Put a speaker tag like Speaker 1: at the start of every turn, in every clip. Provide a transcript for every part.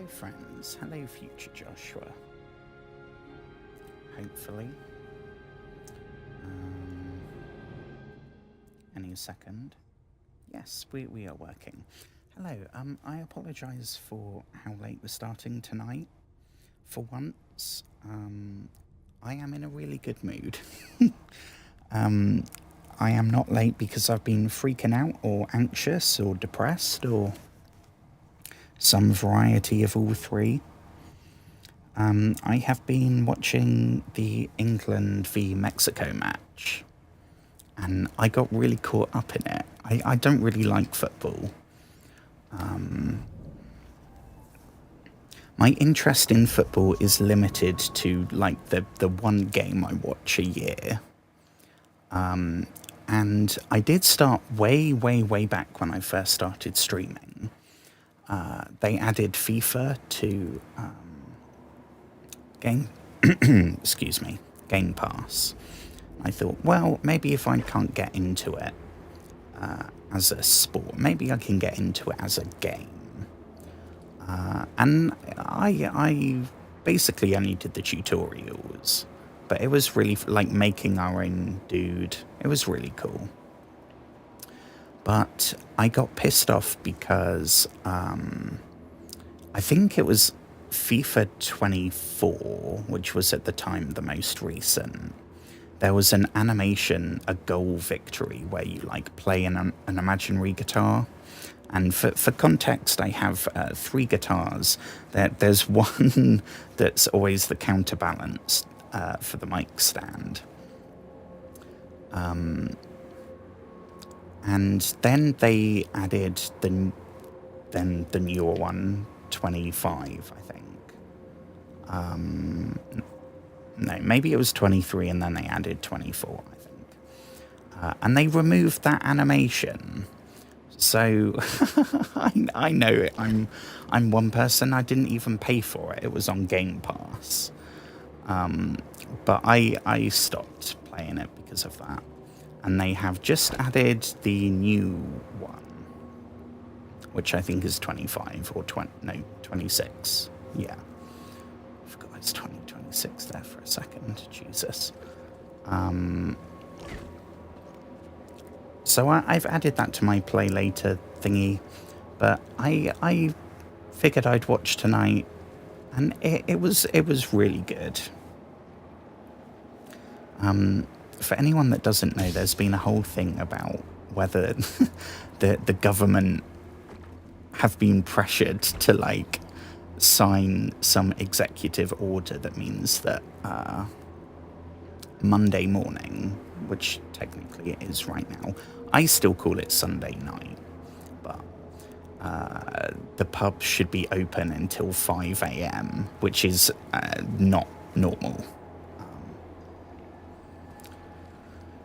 Speaker 1: friends. Hello, future Joshua. Hopefully. Any second. Yes, we are working. Hello, I apologise for how late we're starting tonight. For once, I am in a really good mood. I am not late because I've been freaking out or anxious or depressed or some variety of all three. I have been watching the England v Mexico match and I got really caught up in it. I don't really like football. My interest in football is limited to like the one game I watch a year. And I did start way back when I first started streaming. They added FIFA to gamepass. I thought, well, maybe if I can't get into it as a sport, maybe I can get into it as a game. And I basically only did the tutorials, but it was really like making our own dude. It was really cool. But I got pissed off because I think it was FIFA 24, which was at the time the most recent. There was an animation, a goal victory, where you like play an imaginary guitar. And for context, I have 3 guitars. There's one that's always the counterbalance for the mic stand. And then they added the newer one, 25, I think. No, maybe it was 23 and then they added 24, I think. And they removed that animation. So I know it. I'm one person. I didn't even pay for it. It was on Game Pass. But I stopped playing it because of that. And they have just added the new one, which I think is 25 or 26. Yeah. I forgot it's 2026 there for a second. Jesus. So I've added that to my play later thingy, but I figured I'd watch tonight, and it was really good. For anyone that doesn't know, there's been a whole thing about whether the government have been pressured to like sign some executive order that means that Monday morning, which technically it is right now, I still call it Sunday night, but the pub should be open until 5 a.m, which is not normal.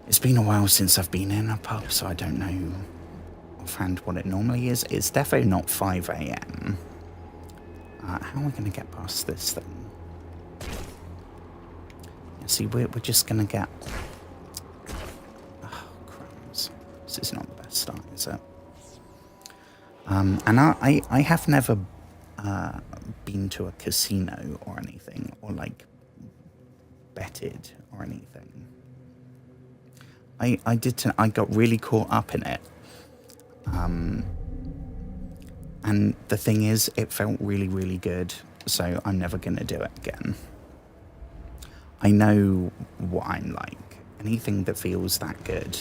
Speaker 1: It's been a while since I've been in a pub, so I don't know offhand what it normally is. It's definitely not 5 a.m. How are we going to get past this thing? Yeah, see, we're just going to get... Oh, crumbs. This is not the best start, is it? And I have never been to a casino or anything, or like betted or anything. I got really caught up in it. And the thing is, it felt really good, so I'm never going to do it again. I know what I'm like. Anything that feels that good,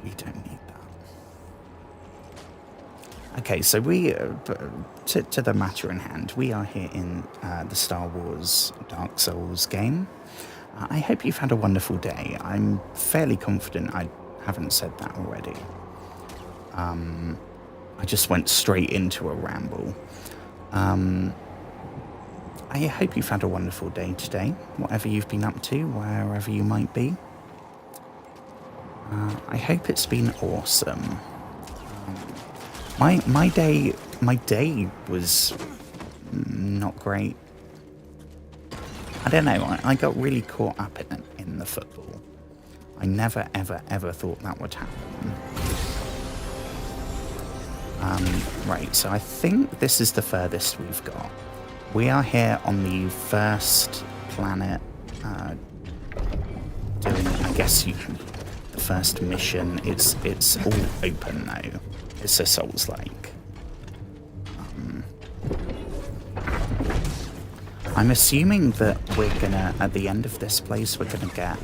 Speaker 1: we don't need that. Okay, so to the matter in hand, we are here in the Star Wars Dark Souls game. I hope you've had a wonderful day. I'm fairly confident I haven't said that already. I just went straight into a ramble. I hope you've had a wonderful day today, whatever you've been up to, wherever you might be. I hope it's been awesome. My day was not great. I don't know, I got really caught up in the football. I never ever thought that would happen. Right, so I think this is the furthest we've got. We are here on the first planet, doing, I guess, the first mission. It's all open now. It's a Souls-like. I'm assuming that we're gonna, at the end of this place, we're gonna get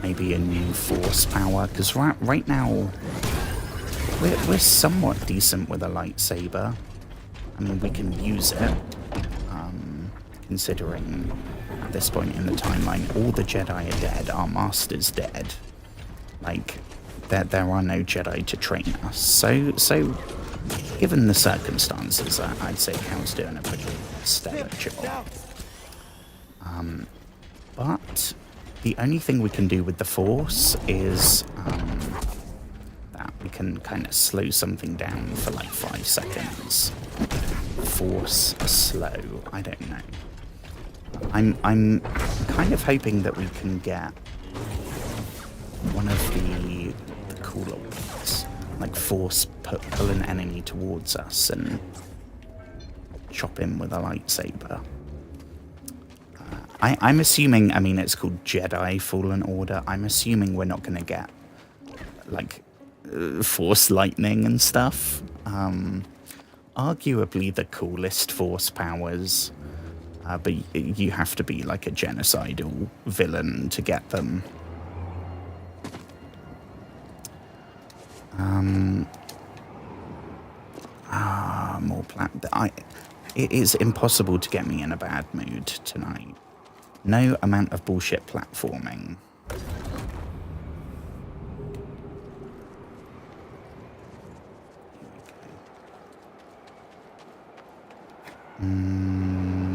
Speaker 1: maybe a new force power, because right now we're somewhat decent with a lightsaber. I mean, we can use it, considering at this point in the timeline all the Jedi are dead, our master's dead. Like, there are no Jedi to train us. So given the circumstances, I'd say Cal's doing a pretty stellar job. But the only thing we can do with the Force is that we can kind of slow something down for like 5 seconds. Force slow, I don't know. I'm kind of hoping that we can get one of the cooler ones, like Force pull an enemy towards us and chop him with a lightsaber. I'm assuming, I mean, it's called Jedi Fallen Order. I'm assuming we're not going to get, like, Force lightning and stuff. Arguably the coolest Force powers, but you have to be, like, a genocidal villain to get them. More it is impossible to get me in a bad mood tonight. No amount of bullshit platforming.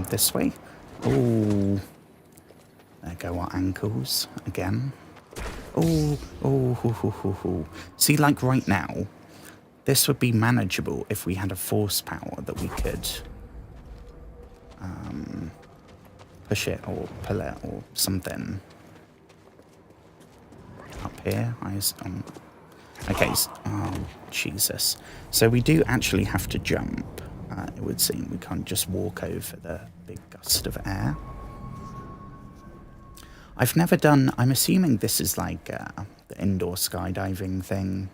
Speaker 1: This way? Oh, there go our ankles again. Oh. See, like right now, this would be manageable if we had a force power that we could push it or pull it or something. Up here, okay, oh, Jesus. So we do actually have to jump, it would seem. We can't just walk over the big gust of air. I've never done, I'm assuming this is like the indoor skydiving thing,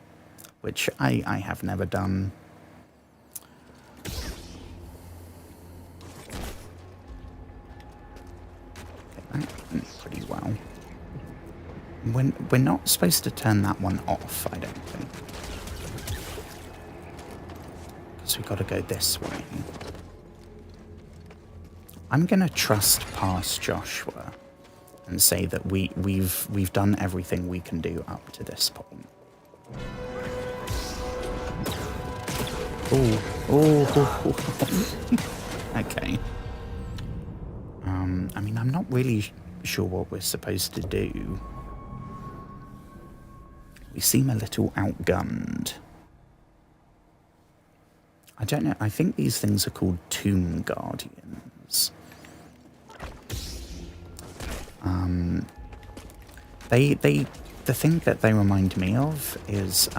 Speaker 1: which I have never done. Pretty well. We're not supposed to turn that one off, I don't think. Because we've got to go this way. I'm gonna trust past Joshua and say that we've done everything we can do up to this point. Oh. Okay. I mean, I'm not really sure what we're supposed to do. We seem a little outgunned. I don't know. I think these things are called Tomb Guardians. The thing that they remind me of is,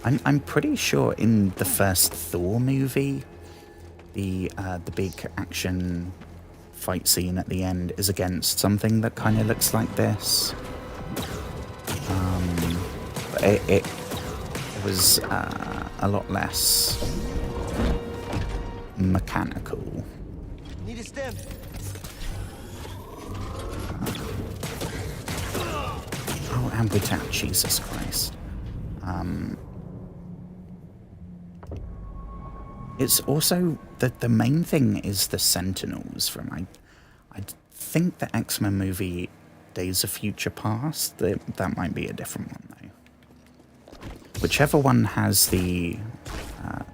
Speaker 1: I'm pretty sure in the first Thor movie, the big action fight scene at the end is against something that kind of looks like this. But it was a lot less mechanical.
Speaker 2: Need a stem.
Speaker 1: Oh, and with that, Jesus Christ. It's also the main thing is the Sentinels from I think the X-Men movie Days of Future Past. That might be a different one though. Whichever one has the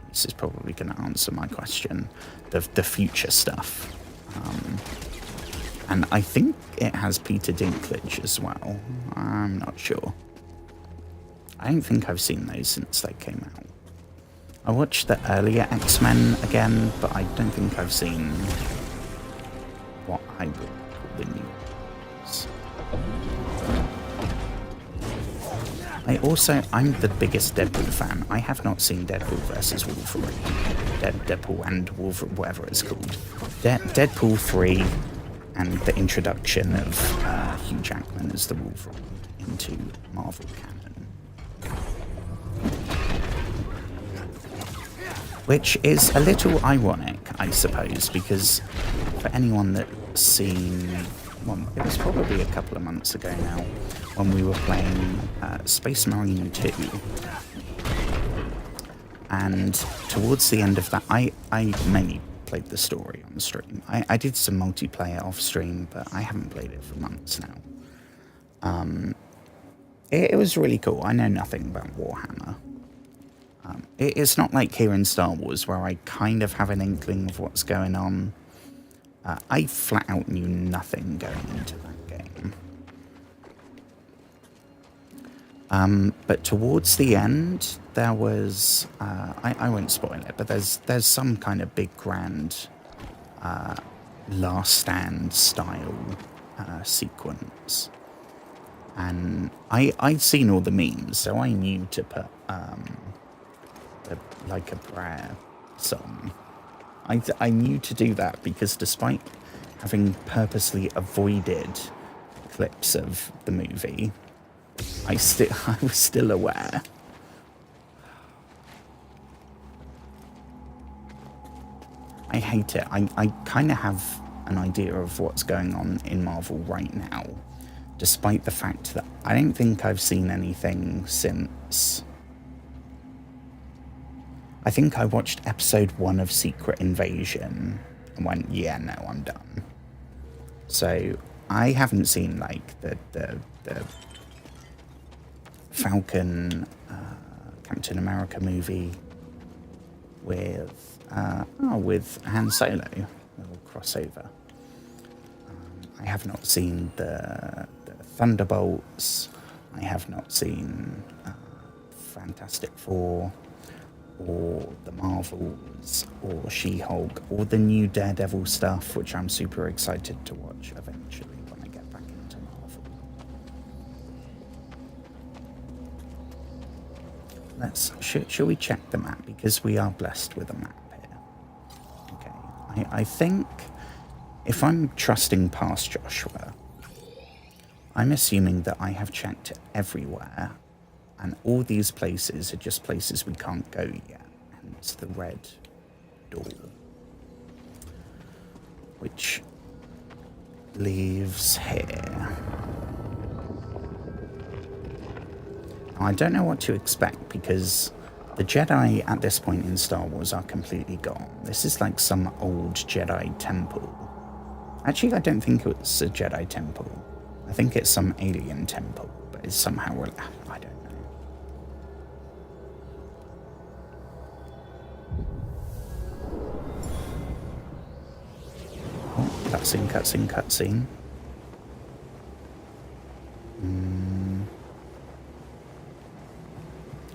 Speaker 1: this is probably going to answer my question. The future stuff, and I think it has Peter Dinklage as well. I'm not sure. I don't think I've seen those since they came out. I watched the earlier X-Men again, but I don't think I've seen what I would call the new ones. I'm the biggest Deadpool fan. I have not seen Deadpool versus Wolverine. Deadpool and Wolverine, whatever it's called. Deadpool 3 and the introduction of Hugh Jackman as the Wolverine into Marvel canon. Which is a little ironic, I suppose, because for anyone that's seen... Well, it was probably a couple of months ago now when we were playing Space Marine 2. And towards the end of that, I mainly played the story on stream. I did some multiplayer off stream, but I haven't played it for months now. It was really cool. I know nothing about Warhammer. It's not like here in Star Wars where I kind of have an inkling of what's going on. I flat out knew nothing going into that game. But towards the end, there was... I won't spoil it, but there's some kind of big grand Last Stand style sequence. And I'd seen all the memes, so I knew to put Like a Prayer song. I knew to do that because despite having purposely avoided clips of the movie, I was still aware. I hate it. I kind of have an idea of what's going on in Marvel right now, despite the fact that I don't think I've seen anything since... I think I watched episode 1 of Secret Invasion and went, yeah, no, I'm done. So I haven't seen like the Falcon Captain America movie with Han Solo, a little crossover. I have not seen the Thunderbolts. I have not seen Fantastic Four, or the Marvels, or She-Hulk, or the new Daredevil stuff, which I'm super excited to watch eventually when I get back into Marvel. Shall we check the map? Because we are blessed with a map here. Okay, I think if I'm trusting past Joshua, I'm assuming that I have checked everywhere. And all these places are just places we can't go yet. And it's the red door. Which leaves here. Now, I don't know what to expect because the Jedi at this point in Star Wars are completely gone. This is like some old Jedi temple. Actually, I don't think it's a Jedi temple. I think it's some alien temple. But it's somehow... I don't know. Cutscene.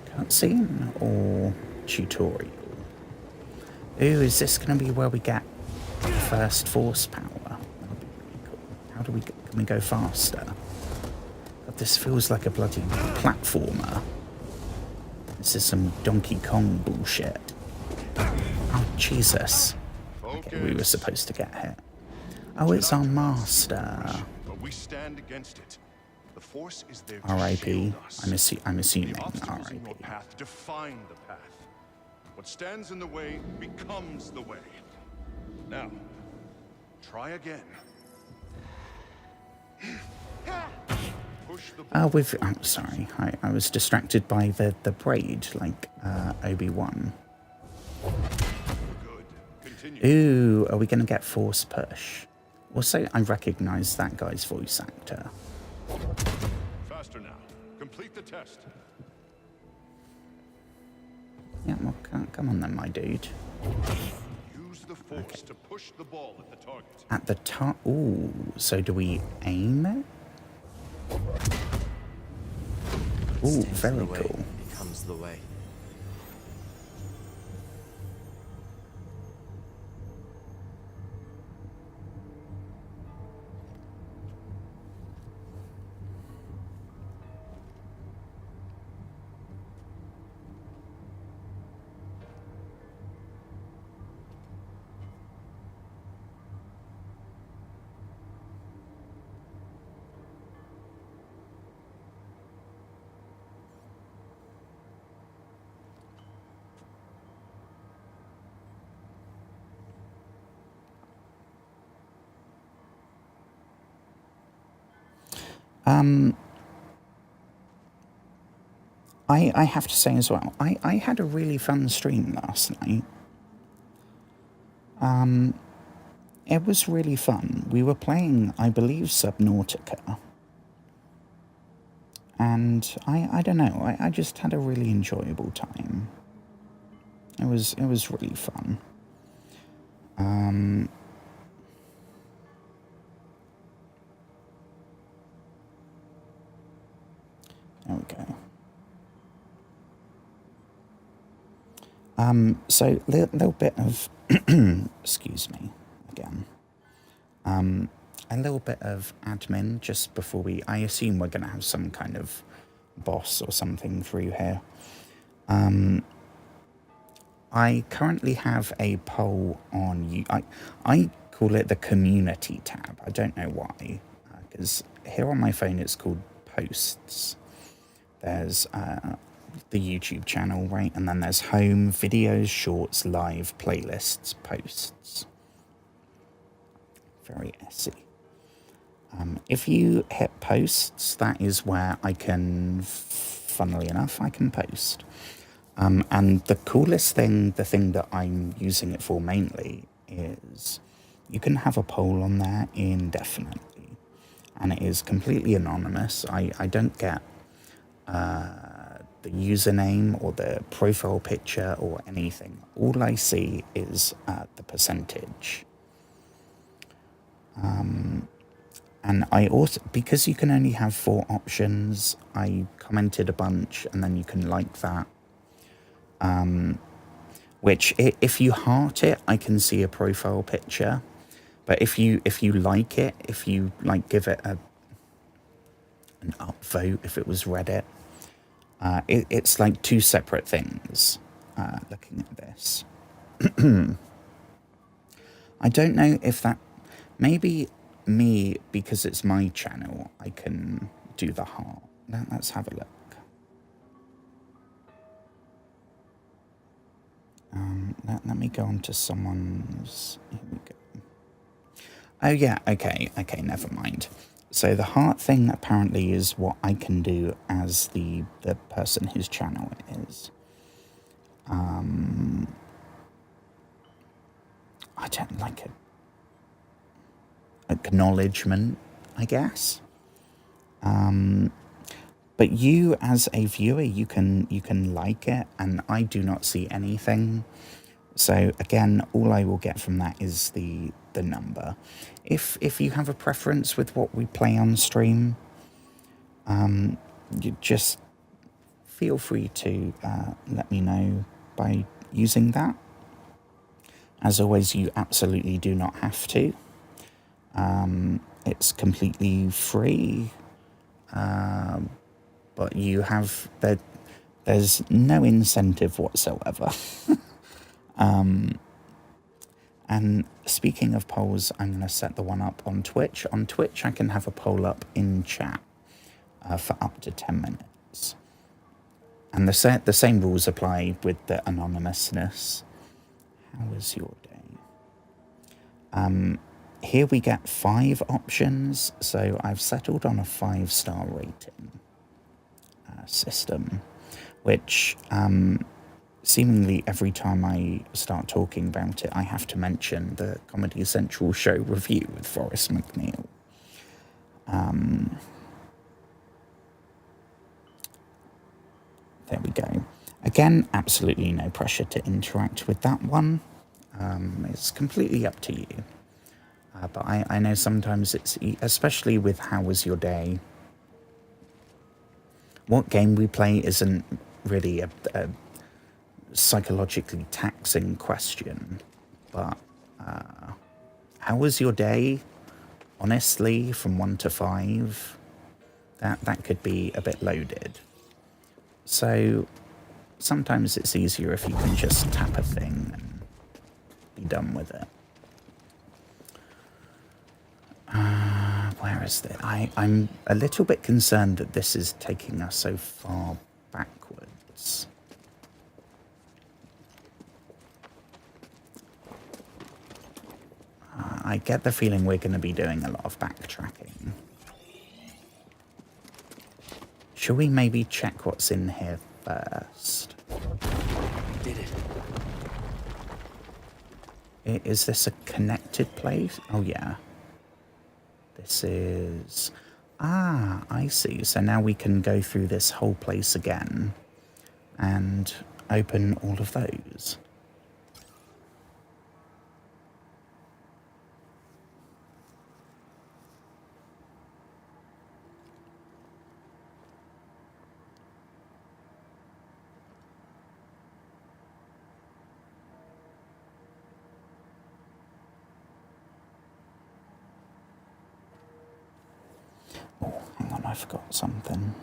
Speaker 1: Cutscene or tutorial? Ooh, is this going to be where we get the first force power? That'll be really cool. Can we go faster? God, this feels like a bloody platformer. This is some Donkey Kong bullshit. Oh, Jesus. Okay, we were supposed to get hit. Oh, it's our master.
Speaker 2: But we stand against it. The Force is there to
Speaker 1: R.I.P. I'm assuming
Speaker 2: the obstacles
Speaker 1: R.I.P.
Speaker 2: in your path define the path. What stands in the way becomes the way. Now, try again. Push the
Speaker 1: I'm sorry. I was distracted by the braid, like Obi-Wan.
Speaker 2: Good. Continue.
Speaker 1: Ooh, are we going to get force push? Also, I recognize that guy's voice actor.
Speaker 2: Faster now. Complete the test.
Speaker 1: Yeah, well, come on then, my dude.
Speaker 2: Use the Force to push the ball at the target.
Speaker 1: At the top. Ooh, so do we aim it? Ooh, very cool.
Speaker 3: Becomes the way.
Speaker 1: I have to say as well, I had a really fun stream last night. It was really fun. We were playing, I believe, Subnautica. And I don't know, I just had a really enjoyable time. It was really fun. There we go. So little bit of excuse me again. A little bit of admin just before I assume we're going to have some kind of boss or something through here. I currently have a poll on I call it the community tab. I don't know why, because here on my phone it's called posts. There's the YouTube channel, right? And then there's home, videos, shorts, live, playlists, posts. Very essy. If you hit posts, that is where I can, funnily enough, I can post. And the coolest thing, the thing that I'm using it for mainly, is you can have a poll on there indefinitely. And it is completely anonymous. I don't get the username or the profile picture or anything. All I see is the percentage. And I also, because you can only have 4 options, I commented a bunch and then you can like that. Which, if you heart it, I can see a profile picture. But if you like it, if you like give it an upvote, if it was Reddit, it's like 2 separate things. Looking at this, I don't know if that, maybe me, because it's my channel, I can do the heart. Let's have a look. Let me go on to someone's. Here we go. Oh yeah, okay, never mind. So the heart thing apparently is what I can do as the person whose channel it is. I don't like it. Acknowledgement, I guess. But you, as a viewer, you can like it, and I do not see anything. So again, all I will get from that is the number. If you have a preference with what we play on stream, you just feel free to let me know by using that. As always, you absolutely do not have to. It's completely free. But you have, there's no incentive whatsoever. And speaking of polls, I'm going to set the one up on Twitch. On Twitch, I can have a poll up in chat for up to 10 minutes. And the same rules apply with the anonymousness. How was your day? Here we get 5 options, so I've settled on a 5-star rating system, which seemingly every time I start talking about it, I have to mention the Comedy Central show review with Forrest McNeil. There we go. Again, absolutely no pressure to interact with that one. It's completely up to you. But I know sometimes it's, especially with how was your day, what game we play isn't really a psychologically taxing question, but how was your day? Honestly, from 1 to 5, that could be a bit loaded. So sometimes it's easier if you can just tap a thing and be done with it. Where is it? I'm a little bit concerned that this is taking us so far backwards. I get the feeling we're going to be doing a lot of backtracking. Shall we maybe check what's in here first?
Speaker 3: Did it.
Speaker 1: Is this a connected place? Oh, yeah. This is... Ah, I see. So now we can go through this whole place again and open all of those. Oh, hang on, I forgot something.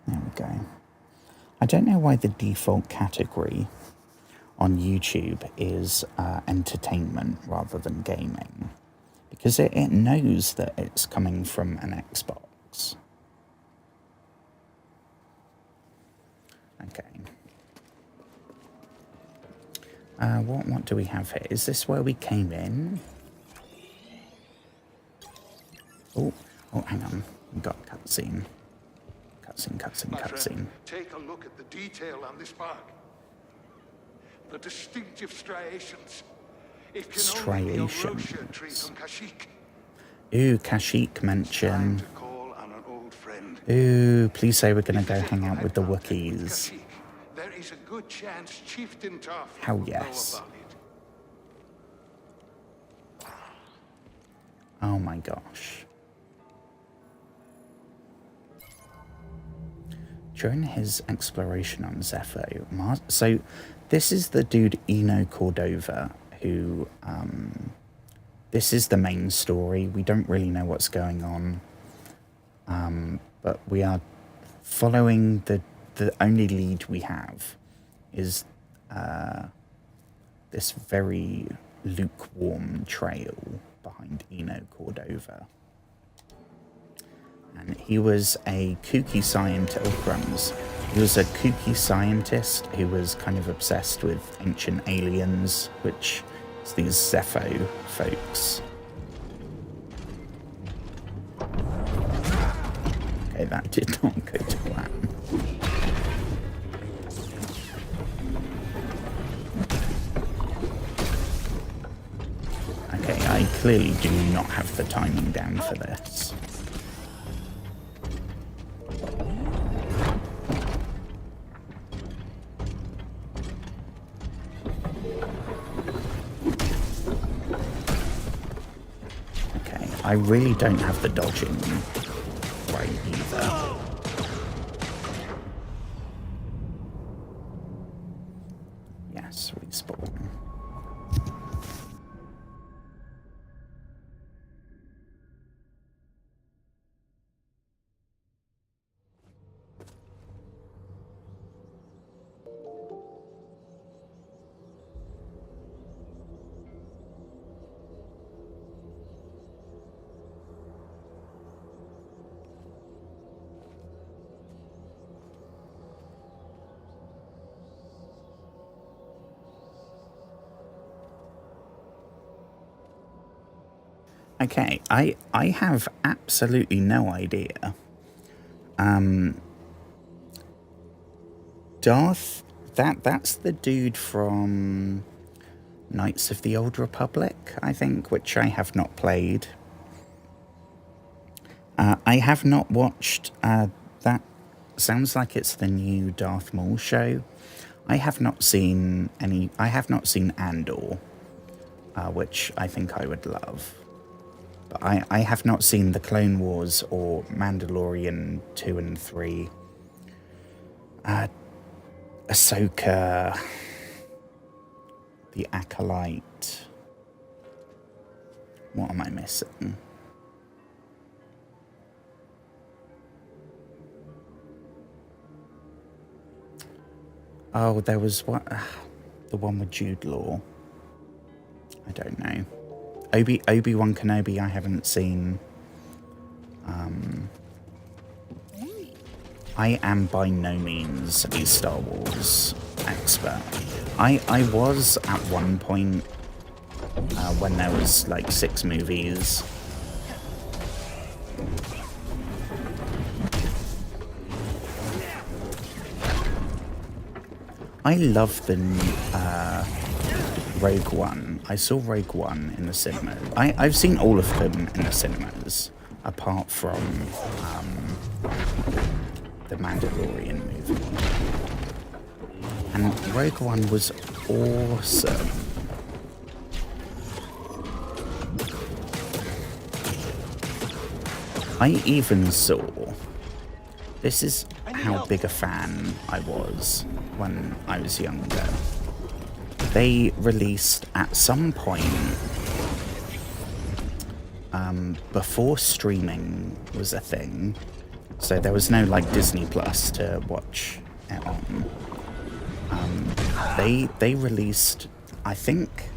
Speaker 1: There we go. I don't know why the default category on YouTube is entertainment rather than gaming. Because it knows that it's coming from an Xbox. Okay. What do we have here? Is this where we came in? Oh, hang on. We've got a cutscene. Cutscene.
Speaker 2: Take a look at the detail on this bark. The distinctive striations. It can only be a rosha tree from Kashyyyk.
Speaker 1: Ooh, Kashyyyk mention.
Speaker 2: Time to call on an old friend.
Speaker 1: Ooh, please say we're going to go hang out with the Wookiees.
Speaker 2: There is a good chance Chieftain Toff
Speaker 1: Hell
Speaker 2: will
Speaker 1: yes.
Speaker 2: know about it.
Speaker 1: Oh my gosh. During his exploration on Zepho, so this is the dude Eno Cordova, who, this is the main story. We don't really know what's going on, but we are following the only lead we have is this very lukewarm trail behind Eno Cordova. And he was a kooky scientist, oh crumbs, he was a kooky scientist who was kind of obsessed with ancient aliens, which is these Zepho folks. Okay, that did not go to plan. Okay, I clearly do not have the timing down for this. I really don't have the dodging right either. Yes, respawn. Okay, I have absolutely no idea. Darth, that's the dude from Knights of the Old Republic, I think, which I have not played. I have not watched, that sounds like it's the new Darth Maul show. I have not seen Andor, which I think I would love. But I have not seen the Clone Wars or Mandalorian 2 and 3. Ahsoka, the Acolyte. What am I missing? Oh, there was one, the one with Jude Law. I don't know. Obi-Wan Kenobi I haven't seen. I am by no means a Star Wars expert. I was at one point when there was like 6 movies. I love the Rogue One. I saw Rogue One in the cinema. I've seen all of them in the cinemas, apart from the Mandalorian movie. And Rogue One was awesome. I even saw... This is how big a fan I was when I was younger. They released at some point, before streaming was a thing, so there was no like Disney Plus to watch it on. They released, I think,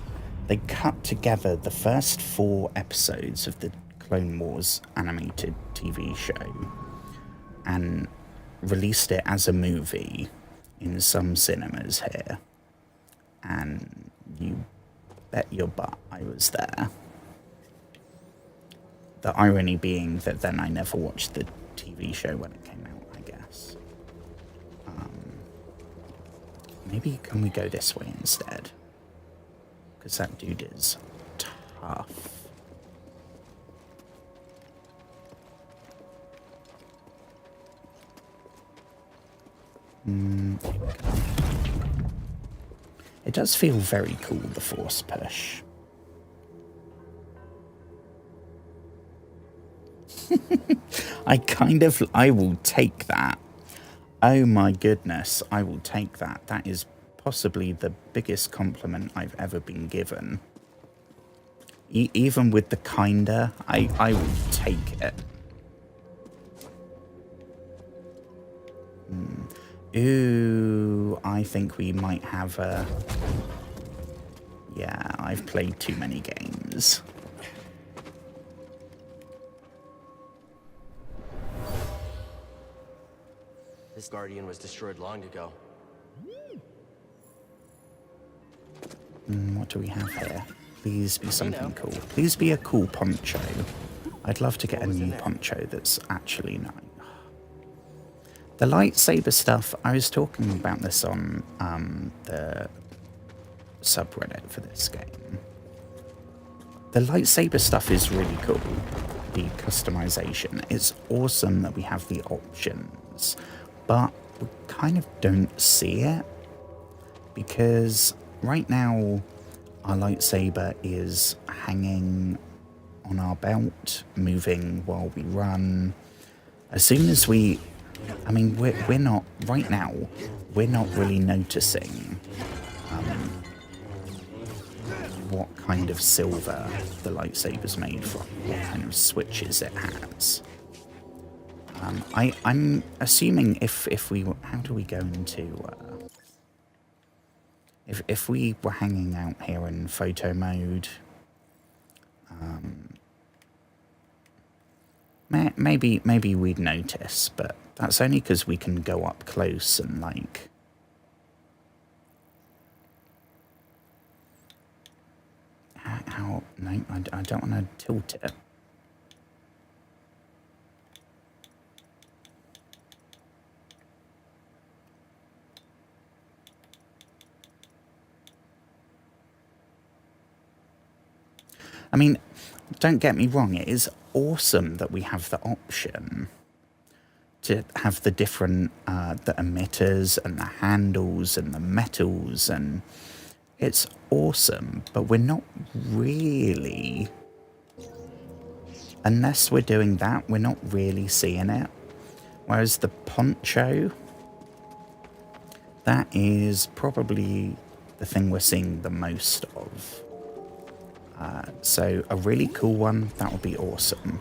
Speaker 1: they cut together the first 4 episodes of the Clone Wars animated TV show and released it as a movie in some cinemas here. And you bet your butt I was there. The irony being that then I never watched the TV show when it came out, I guess. Maybe can we go this way instead? Because that dude is tough. It does feel very cool, the force push. I will take that. Oh my goodness, I will take that. That is possibly the biggest compliment I've ever been given. Even with the kinda, I will take it. Ooh, I think we might have a... Yeah, I've played too many games.
Speaker 3: This Guardian was destroyed long ago.
Speaker 1: What do we have here? Please be something cool. Please be a cool poncho. I'd love to get a new poncho that's actually nice. The lightsaber stuff, I was talking about this on the subreddit for this game. The lightsaber stuff is really cool. The customization. It's awesome that we have the options, but we kind of don't see it because right now our lightsaber is hanging on our belt, moving while we run. As soon as we... I mean, we're not, right now, we're not really noticing what kind of silver the lightsaber's made from, what kind of switches it has. I'm assuming if we, how do we go into, if we were hanging out here in photo mode, maybe we'd notice, but that's only because we can go up close and like... How? No, I don't want to tilt it. I mean, don't get me wrong, it is awesome that we have the option to have the different the emitters and the handles and the metals, and it's awesome, but we're not really, unless we're doing that, we're not really seeing it. Whereas the poncho, that is probably the thing we're seeing the most of. So a really cool one, that would be awesome.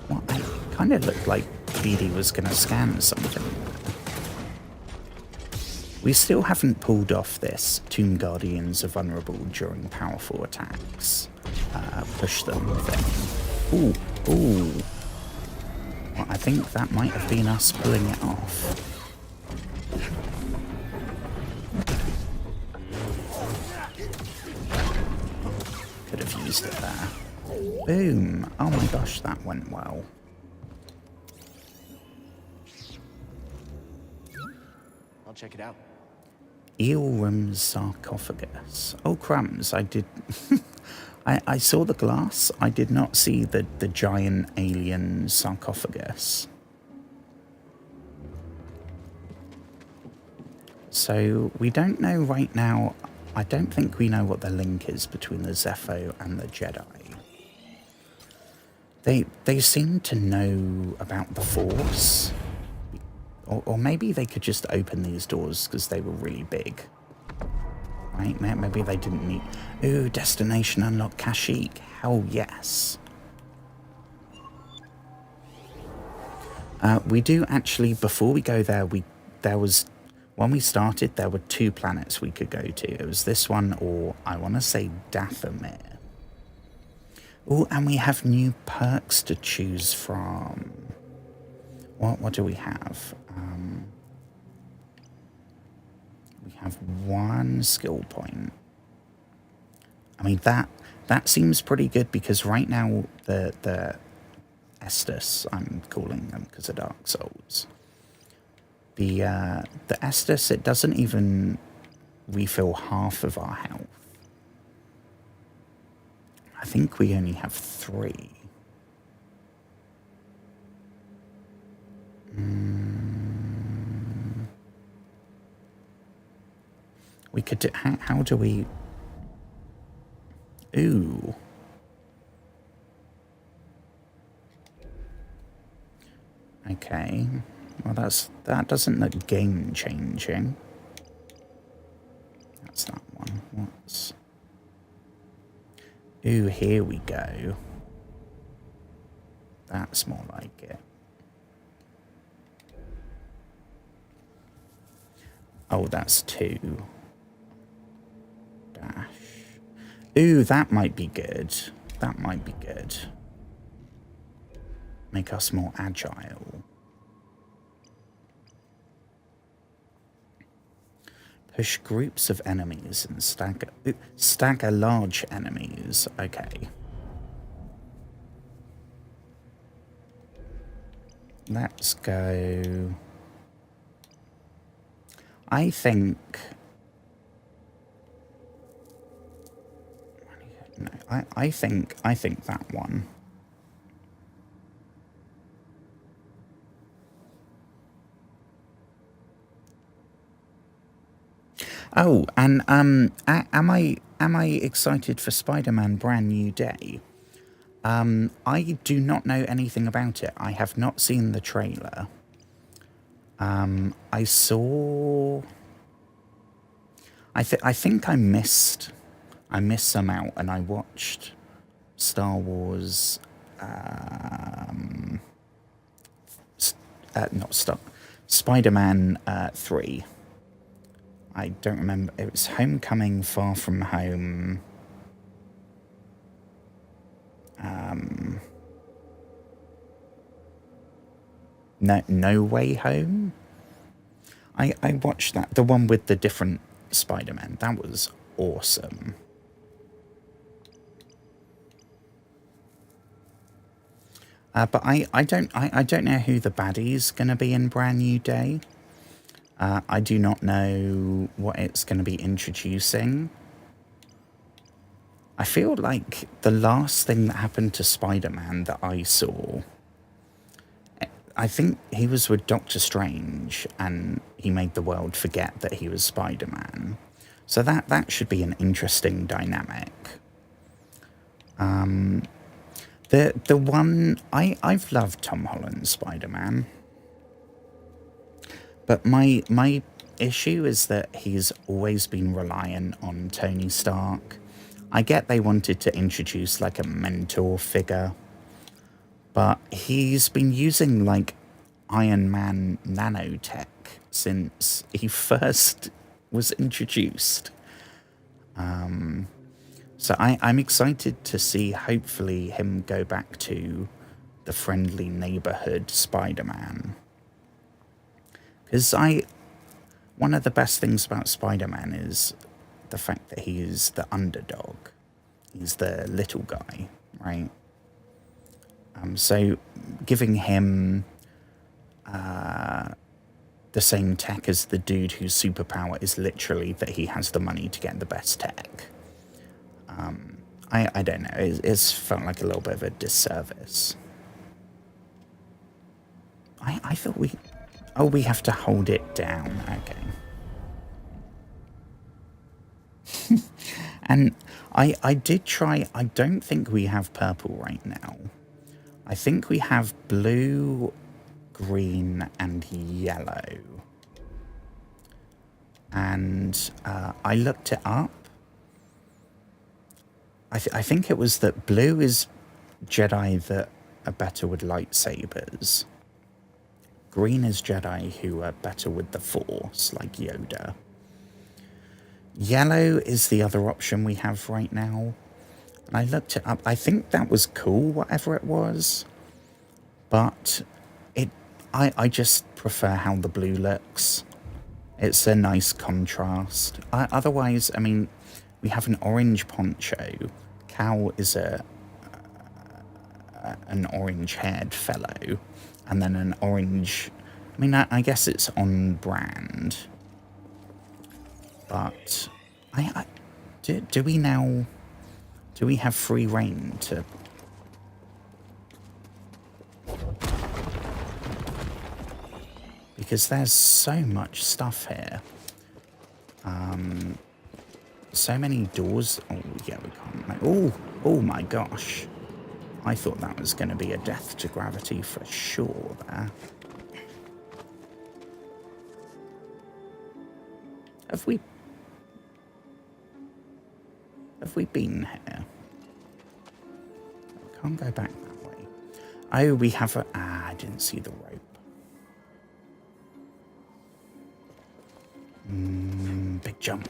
Speaker 1: Well, I kind of looked like BD was going to scan something. We still haven't pulled off this Tomb Guardians are vulnerable during powerful attacks. Push them thing. Ooh, ooh. Well, I think that might have been us pulling it off. Could have used it there. Boom! Oh my gosh, that went well.
Speaker 3: I'll check it out.
Speaker 1: Eelram's sarcophagus. Oh crumbs, I did... I saw the glass. I did not see the giant alien sarcophagus. So we don't know right now. I don't think we know what the link is between the Zepho and the Jedi. They seem to know about the Force. Or maybe they could just open these doors because they were really big. Right? Maybe they didn't need... Ooh, destination unlock Kashyyyk. Hell yes. We do actually, before we go there, there was... When we started, there were 2 planets we could go to. It was this one or, I want to say, Dathomir. Oh, and we have new perks to choose from. What do we have? We have 1 skill point. I mean, that seems pretty good because right now the Estus, I'm calling them because of Dark Souls. The Estus, it doesn't even refill half of our health. I think we only have 3. We could do... How do we... Ooh. Okay. Well, that doesn't look game-changing. That's that one. What's... Ooh, here we go. That's more like it. Oh, that's 2. Dash. Ooh, that might be good. That might be good. Make us more agile. Push groups of enemies and stagger large enemies. Okay. Let's go. I think... No, I think that one. Oh, and am I excited for Spider-Man Brand New Day? I do not know anything about it. I have not seen the trailer. I saw... I think I missed some out, and I watched Star Wars... Spider-Man 3. I don't remember. It was Homecoming, Far From Home. No Way Home. I watched that. The one with the different Spider-Man. That was awesome. But I don't know who the baddie's gonna be in Brand New Day. I do not know what it's going to be introducing. I feel like the last thing that happened to Spider-Man that I saw, I think he was with Doctor Strange and he made the world forget that he was Spider-Man. So that should be an interesting dynamic. The one... I've loved Tom Holland's Spider-Man. But my issue is that he's always been reliant on Tony Stark. I get they wanted to introduce like a mentor figure, but he's been using like Iron Man nanotech since he first was introduced. So I'm excited to see hopefully him go back to the friendly neighborhood Spider-Man. Because one of the best things about Spider-Man is the fact that he is the underdog. He's the little guy, right? So giving him the same tech as the dude whose superpower is literally that he has the money to get the best tech. I don't know. It's felt like a little bit of a disservice. I thought we... Oh, we have to hold it down. Okay. And I did try... I don't think we have purple right now. I think we have blue, green, and yellow. And I looked it up. I think it was that blue is Jedi that are better with lightsabers. Green is Jedi who are better with the Force, like Yoda. Yellow is the other option we have right now. And I looked it up. I think that was cool, whatever it was. But I just prefer how the blue looks. It's a nice contrast. Otherwise, I mean, we have an orange poncho. Cal is an orange-haired fellow. And then an orange... I mean, I guess it's on brand. But do we now... Do we have free reign to... Because there's so much stuff here. So many doors. Oh, yeah, we can't. Oh my gosh. I thought that was going to be a death to gravity for sure there. Have we been here? I can't go back that way. Oh, we have a... I didn't see the rope. Big jump.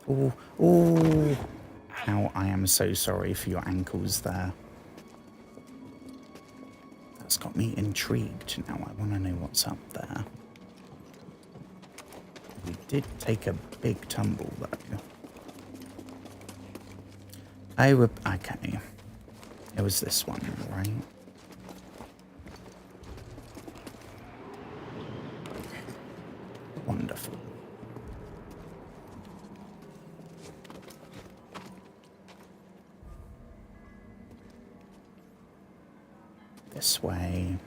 Speaker 1: Oh, Ow, I am so sorry for your ankles there. That's got me intrigued. Now I want to know what's up there. We did take a big tumble, though. Oh, okay. It was this one, right? Wonderful. This way.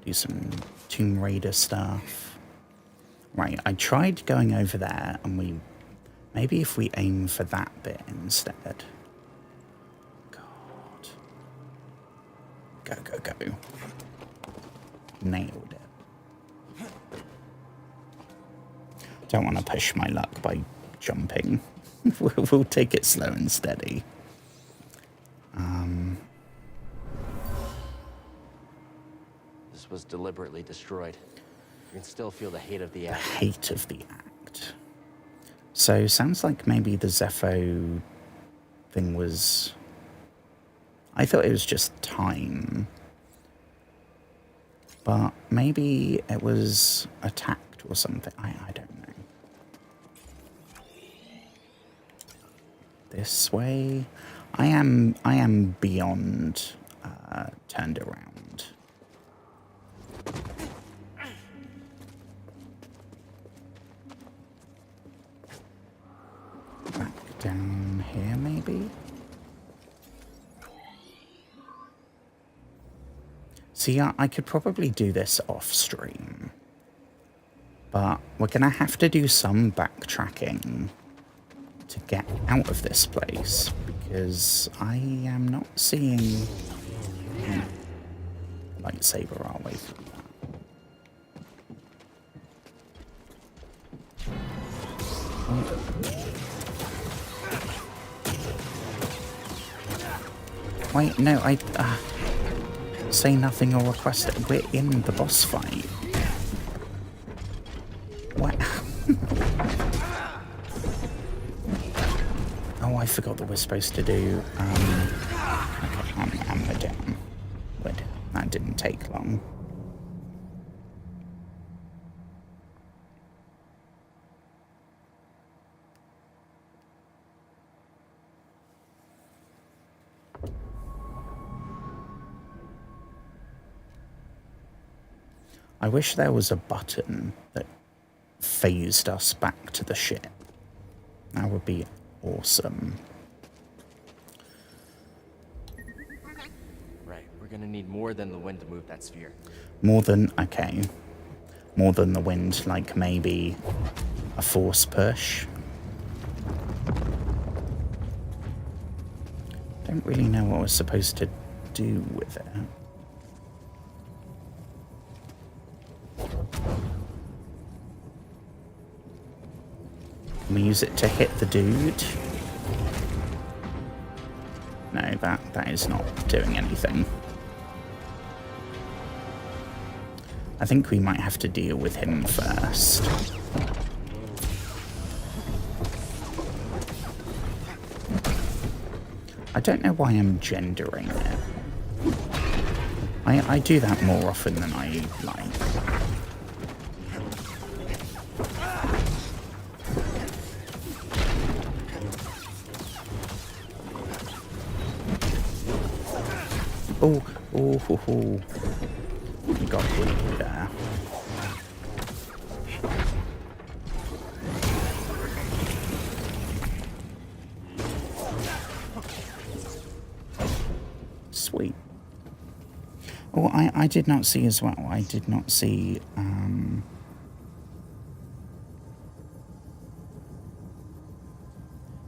Speaker 1: Do some Tomb Raider stuff. Right, I tried going over there, and maybe if we aim for that bit instead. God. Go. Nailed it. Don't want to push my luck by jumping. We'll take it slow and steady.
Speaker 3: This was deliberately destroyed. You can still feel the hate of the act.
Speaker 1: The hate of the act. So, sounds like maybe the Zepho thing was... I thought it was just time. But maybe it was attacked or something. I don't know. This way. I am beyond turned around. Back down here, maybe? See, I could probably do this off stream. But we're going to have to do some backtracking to get out of this place, because I am not seeing lightsaber our way through that. Wait, no, say nothing or request it. We're in the boss fight. What? Oh, I forgot that we're supposed to do, okay, ammo down. Good. That didn't take long. I wish there was a button that phased us back to the ship. That would be awesome.
Speaker 3: Right, we're gonna need more than the wind to move that sphere.
Speaker 1: More than, okay. More than the wind, like maybe a force push. Don't really know what we're supposed to do with it. Can we use it to hit the dude? No, that is not doing anything. I think we might have to deal with him first. I don't know why I'm gendering it. I do that more often than I like. Oh, oh, oh, oh. We got blue there. Sweet. Oh, I did not see as well. I did not see,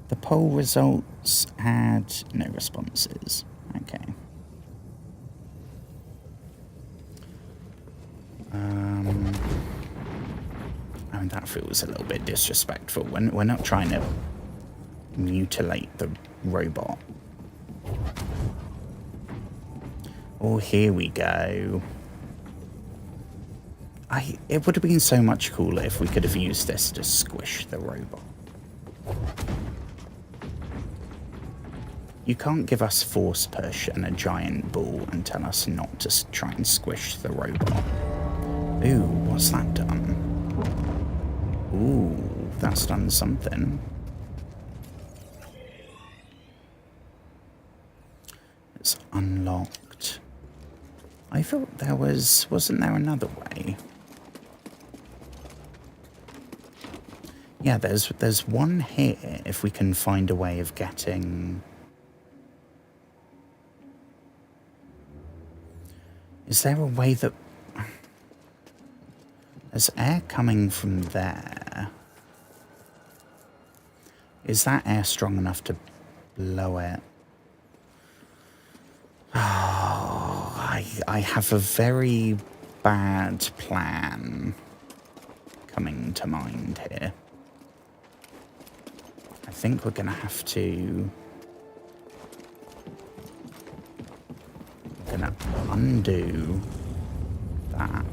Speaker 1: the poll results had no responses. Okay. I mean, that feels a little bit disrespectful. We're not trying to mutilate the robot. Oh, here we go. It would have been so much cooler if we could have used this to squish the robot. You can't give us force push and a giant ball and tell us not to try and squish the robot. Ooh, what's that done? Ooh, that's done something. It's unlocked. I thought there wasn't there another way? Yeah, there's one here if we can find a way of getting... Is there a way that... There's air coming from there. Is that air strong enough to blow it? Oh, I have a very bad plan coming to mind here. I think we're going to have to... We're going to undo that.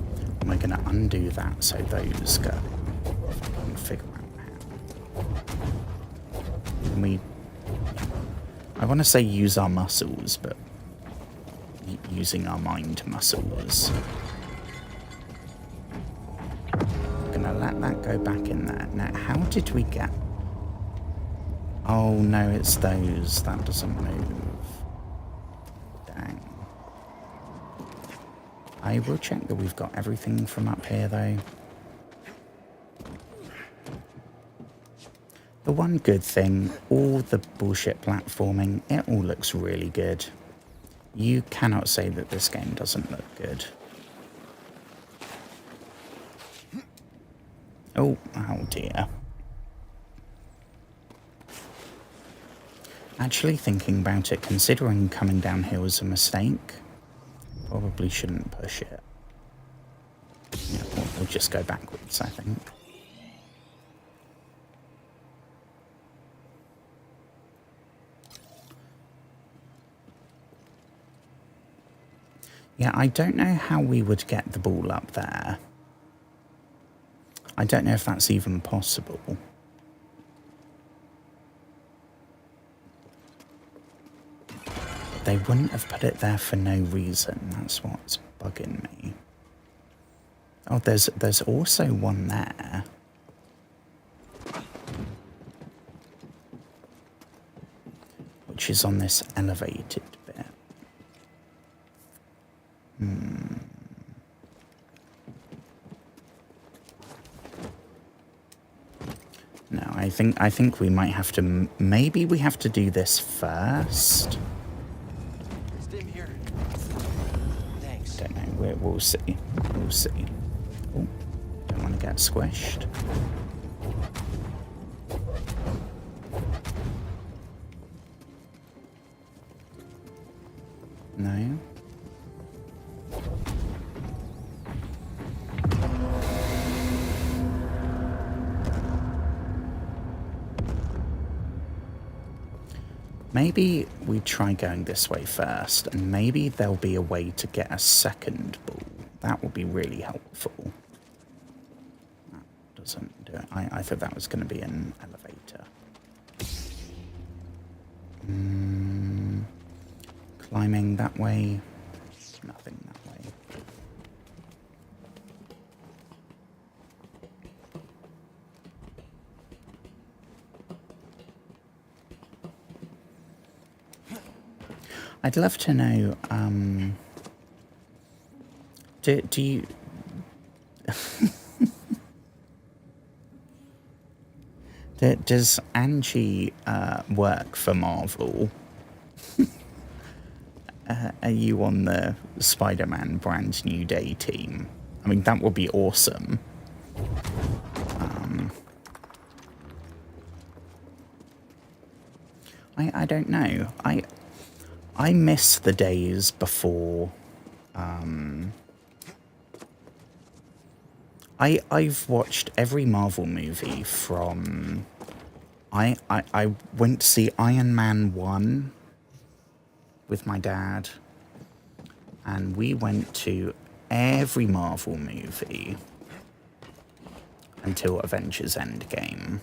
Speaker 1: And we're going to undo that so those go. If I can figure out how. Can we... I want to say use our muscles, but... using our mind muscles. I'm going to let that go back in there. Now, how did we get... Oh, no, it's those. That doesn't move. Dang. I will check that we've got everything from up here, though. The one good thing, all the bullshit platforming, it all looks really good. You cannot say that this game doesn't look good. Oh dear. Actually thinking about it, considering coming down here was a mistake, probably shouldn't push it. Yeah, we'll just go backwards, I think. Yeah, I don't know how we would get the ball up there. I don't know if that's even possible. they wouldn't have put it there for no reason. That's what's bugging me. Oh, there's also one there. Which is on this elevated bit. No, I think we might have to. Maybe we have to do this first.
Speaker 3: Stim here. Thanks.
Speaker 1: Don't know. We'll see. We'll see. Oh, don't want to get squished. No. Maybe we try going this way first, and maybe there'll be a way to get a second ball. That will be really helpful. That doesn't do it. I thought that was going to be an elevator. Climbing that way. Nothing that way. I'd love to know, do you... Does Angie work for Marvel? Are you on the Spider-Man Brand New Day team? I mean, that would be awesome. I don't know. I miss the days before. I've watched every Marvel movie from. I went to see Iron Man 1 with my dad, and we went to every Marvel movie until Avengers Endgame.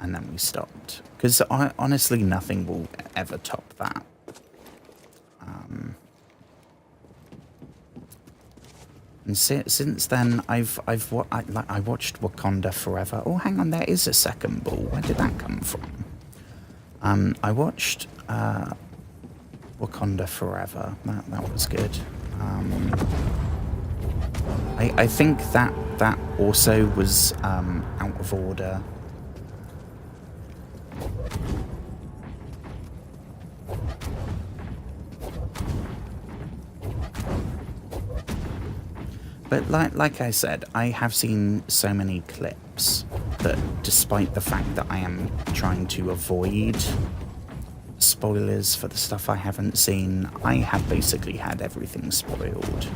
Speaker 1: And then we stopped. Because honestly, nothing will ever top that. And since then, I watched Wakanda Forever. Oh, hang on, there is a second ball. Where did that come from? I watched Wakanda Forever. That was good. I think that also was out of order. But like I said, I have seen so many clips that despite the fact that I am trying to avoid spoilers for the stuff I haven't seen, I have basically had everything spoiled.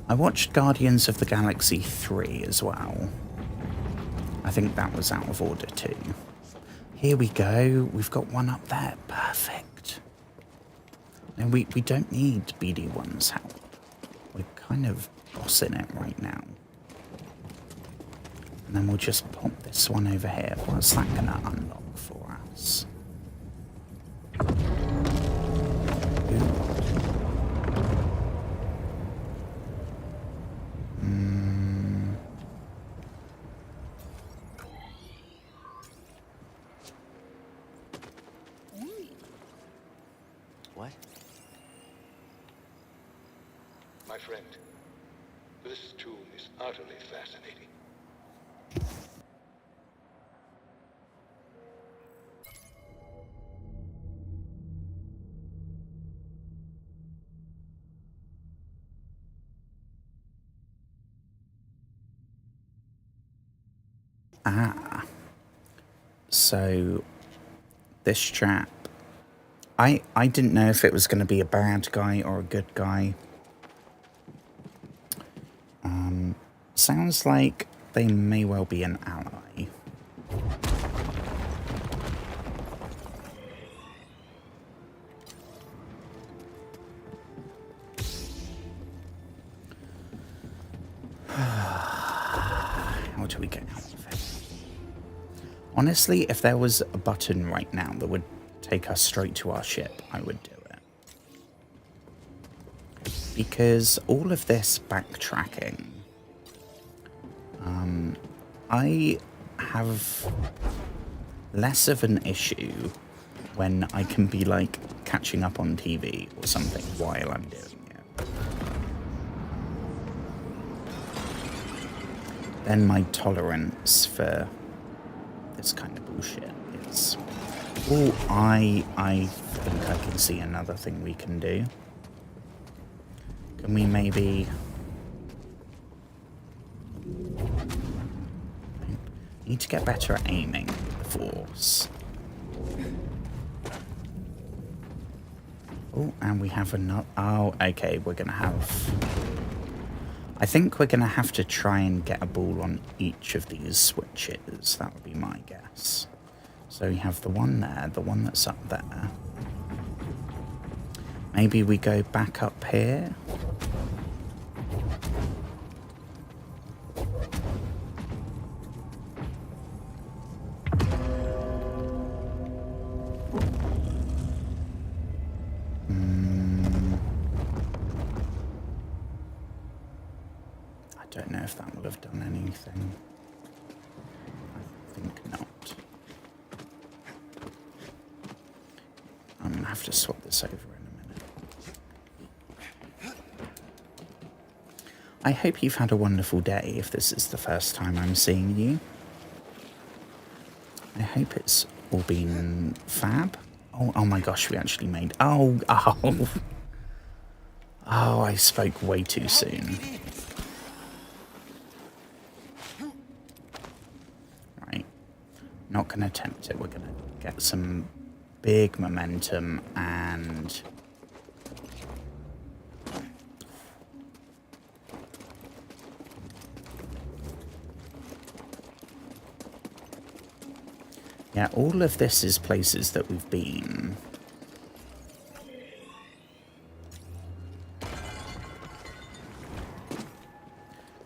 Speaker 1: I watched Guardians of the Galaxy 3 as well. I think that was out of order too. Here we go. We've got one up there. Perfect. Now we don't need BD1's help. We're kind of bossing it right now. And then we'll just pop this one over here. What's that going to unlock for us?
Speaker 3: What?
Speaker 2: My friend, this tomb is utterly fascinating.
Speaker 1: So this chap, I didn't know if it was going to be a bad guy or a good guy. Sounds like they may well be an ally. how do we get out of it? Honestly, if there was a button right now that would take us straight to our ship, I would do it. Because all of this backtracking, I have less of an issue when I can be like catching up on TV or something while I'm doing it. Then my tolerance for this kind of bullshit is... Oh, I think I can see another thing we can do. Can we maybe... I need to get better at aiming the Force. Oh, and we have another... Oh, okay, we're going to have... I think we're going to have to try and get a ball on each of these switches. That would be my guess. So we have the one there, the one that's up there. Maybe we go back up here. I don't know if that will have done anything. I think not. I'm going to have to swap this over in a minute. I hope you've had a wonderful day if this is the first time I'm seeing you. I hope it's all been fab. Oh my gosh, we actually made... Oh, I spoke way too soon. Right. Not going to attempt it. We're going to get some big momentum and... Yeah, all of this is places that we've been.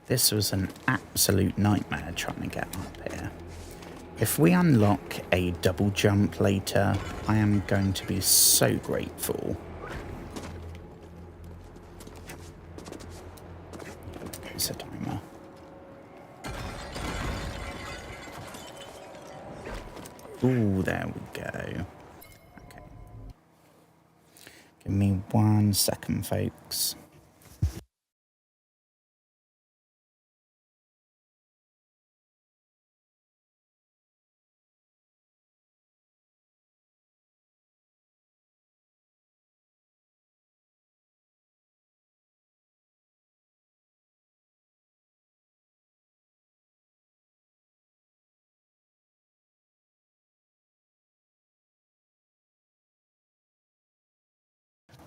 Speaker 1: This was an absolute nightmare trying to get up here. If we unlock a double jump later, I am going to be so grateful. It's a timer. Ooh, there we go. Okay. Give me 1 second, folks.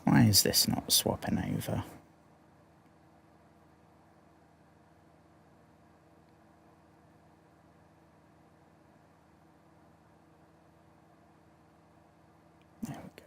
Speaker 1: Why is this not swapping over? There we go.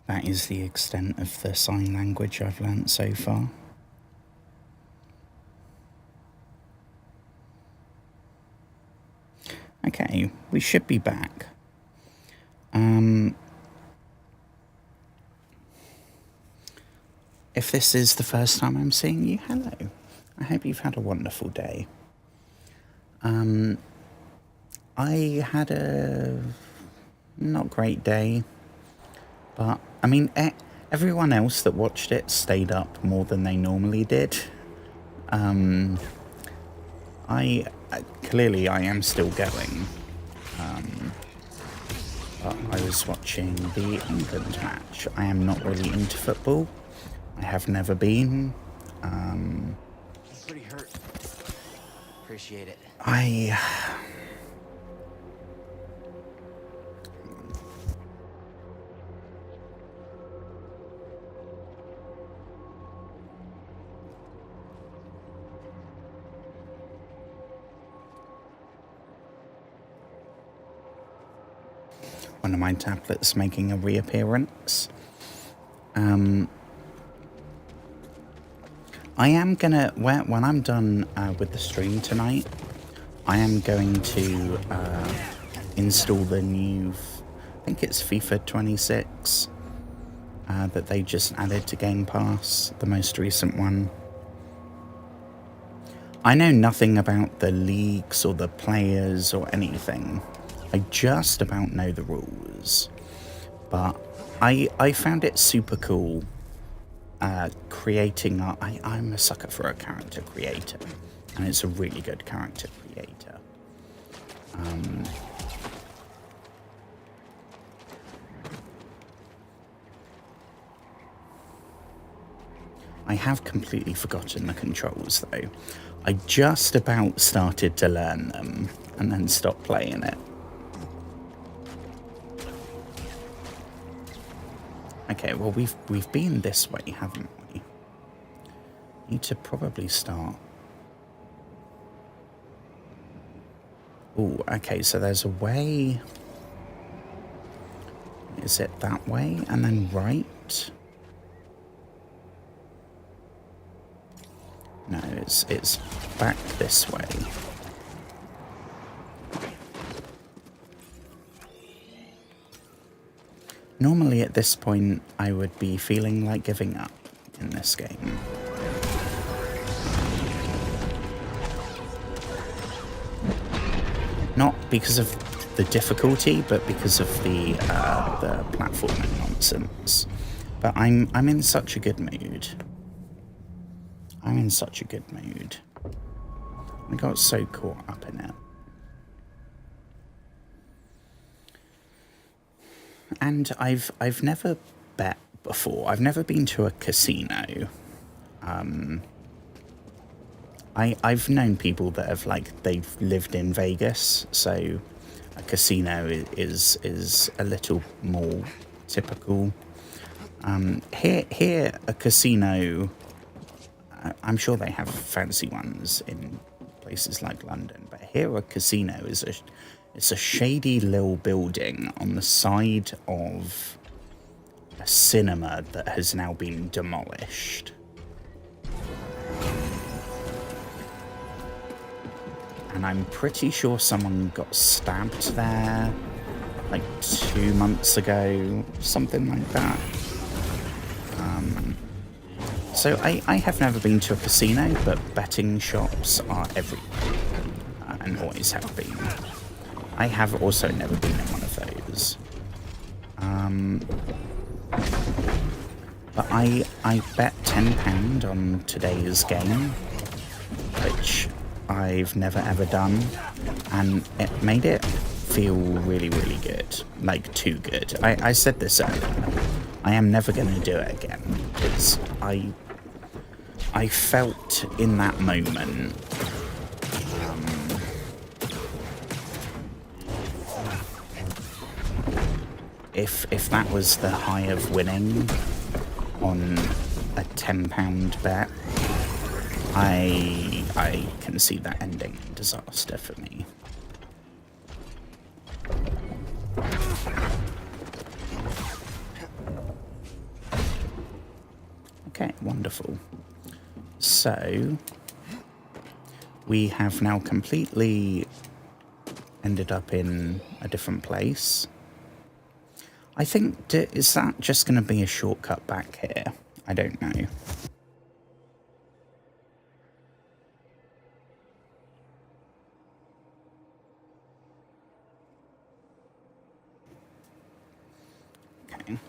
Speaker 1: That is the extent of the sign language I've learnt so far. Okay, we should be back. If this is the first time I'm seeing you, hello. I hope you've had a wonderful day. I had a not great day, but I mean, everyone else that watched it stayed up more than they normally did. Clearly I am still going, but I was watching the England match. I am not really into football. I have never been.
Speaker 3: I'm pretty hurt. Appreciate it.
Speaker 1: One of my tablets making a reappearance. I am gonna, when I'm done with the stream tonight, I am going to install the new, I think it's FIFA 26, that they just added to Game Pass, the most recent one. I know nothing about the leagues or the players or anything. I just about know the rules, but I found it super cool creating. I'm a sucker for a character creator, and it's a really good character creator. I have completely forgotten the controls though. I just about started to learn them and then stopped playing it. Okay, well we've been this way, haven't we? Need to probably start. Oh, okay, so there's a way. Is it that way and then right? No, it's back this way. Normally at this point, I would be feeling like giving up in this game. Not because of the difficulty, but because of the platforming nonsense. But I'm in such a good mood. I'm in such a good mood. I got so caught up in it. And I've never bet before. I've never been to a casino. I've known people that have they've lived in Vegas, so a casino is a little more typical. Here a casino. I'm sure they have fancy ones in places like London, but here a casino is it's a shady little building on the side of a cinema that has now been demolished. And I'm pretty sure someone got stabbed there like 2 months ago, something like that. So I have never been to a casino, but betting shops are everywhere, and always have been. I have also never been in one of those. But I bet £10 on today's game, which I've never ever done, and it made it feel really, really good. Like, too good. I said this earlier. I am never going to do it again, because I felt in that moment if that was the high of winning on a £10 bet, I can see that ending in disaster for me. Okay, wonderful. So, we have now completely ended up in a different place. I think, is that just going to be a shortcut back here? I don't know. Okay.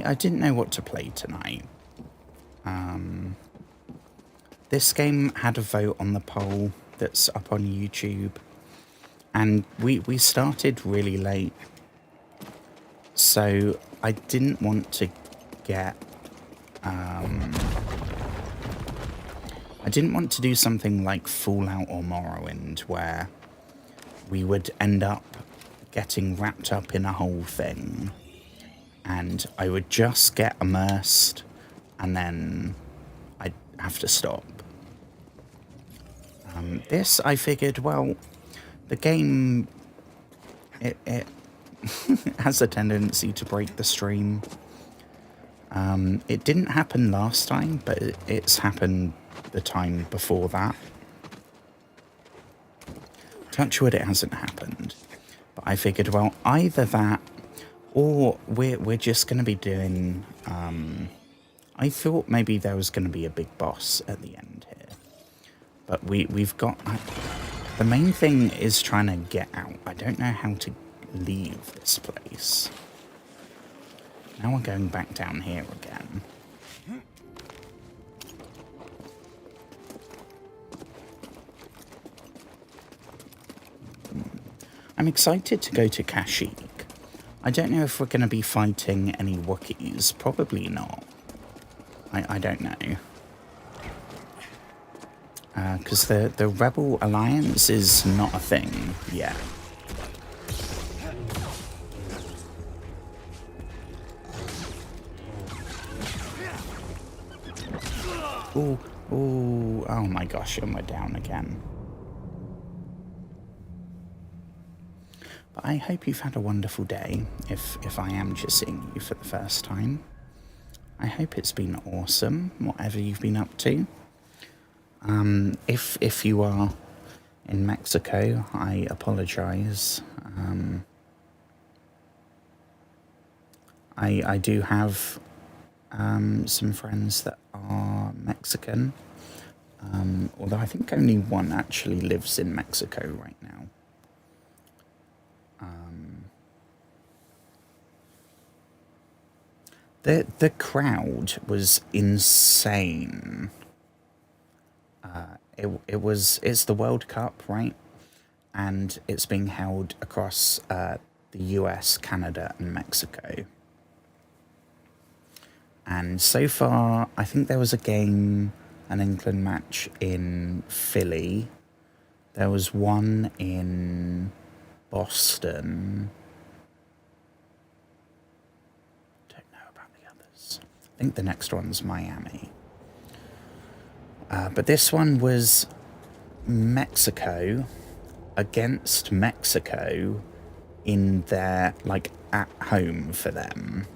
Speaker 1: I didn't know what to play tonight. This game had a vote on the poll that's up on YouTube, and we started really late, so I didn't want to get I didn't want to do something like Fallout or Morrowind, where we would end up getting wrapped up in a whole thing, and I would just get immersed, and then I'd have to stop. This, I figured, well, the game, it has a tendency to break the stream. It didn't happen last time, but it's happened the time before that. Touch wood, it hasn't happened. But I figured, well, either that, or we're just going to be doing... I thought maybe there was going to be a big boss at the end here. But we've got... the main thing is trying to get out. I don't know how to leave this place. Now we're going back down here again. I'm excited to go to Kashyyyk. I don't know if we're going to be fighting any Wookiees. Probably not. I don't know. Because the Rebel Alliance is not a thing yet. Ooh, ooh, oh my gosh, and we're down again. But I hope you've had a wonderful day, if I am just seeing you for the first time. I hope it's been awesome, whatever you've been up to. If you are in Mexico, I apologize. I do have some friends that are Mexican, although I think only one actually lives in Mexico right now. The crowd was insane. It's the World Cup, right? And it's being held across the US, Canada, and Mexico. And so far, I think there was a game, an England match in Philly. There was one in Boston. Don't know about the others. I think the next one's Miami. But this one was Mexico against Mexico in their, like, at home for them.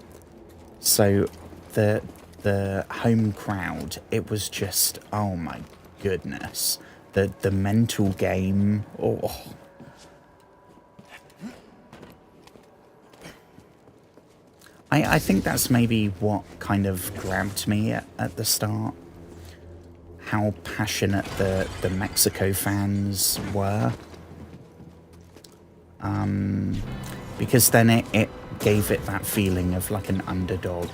Speaker 1: So the home crowd, it was just, oh my goodness. The mental game, oh. I think that's maybe what kind of grabbed me at the start. How passionate the Mexico fans were. Because then it gave it that feeling of like an underdog.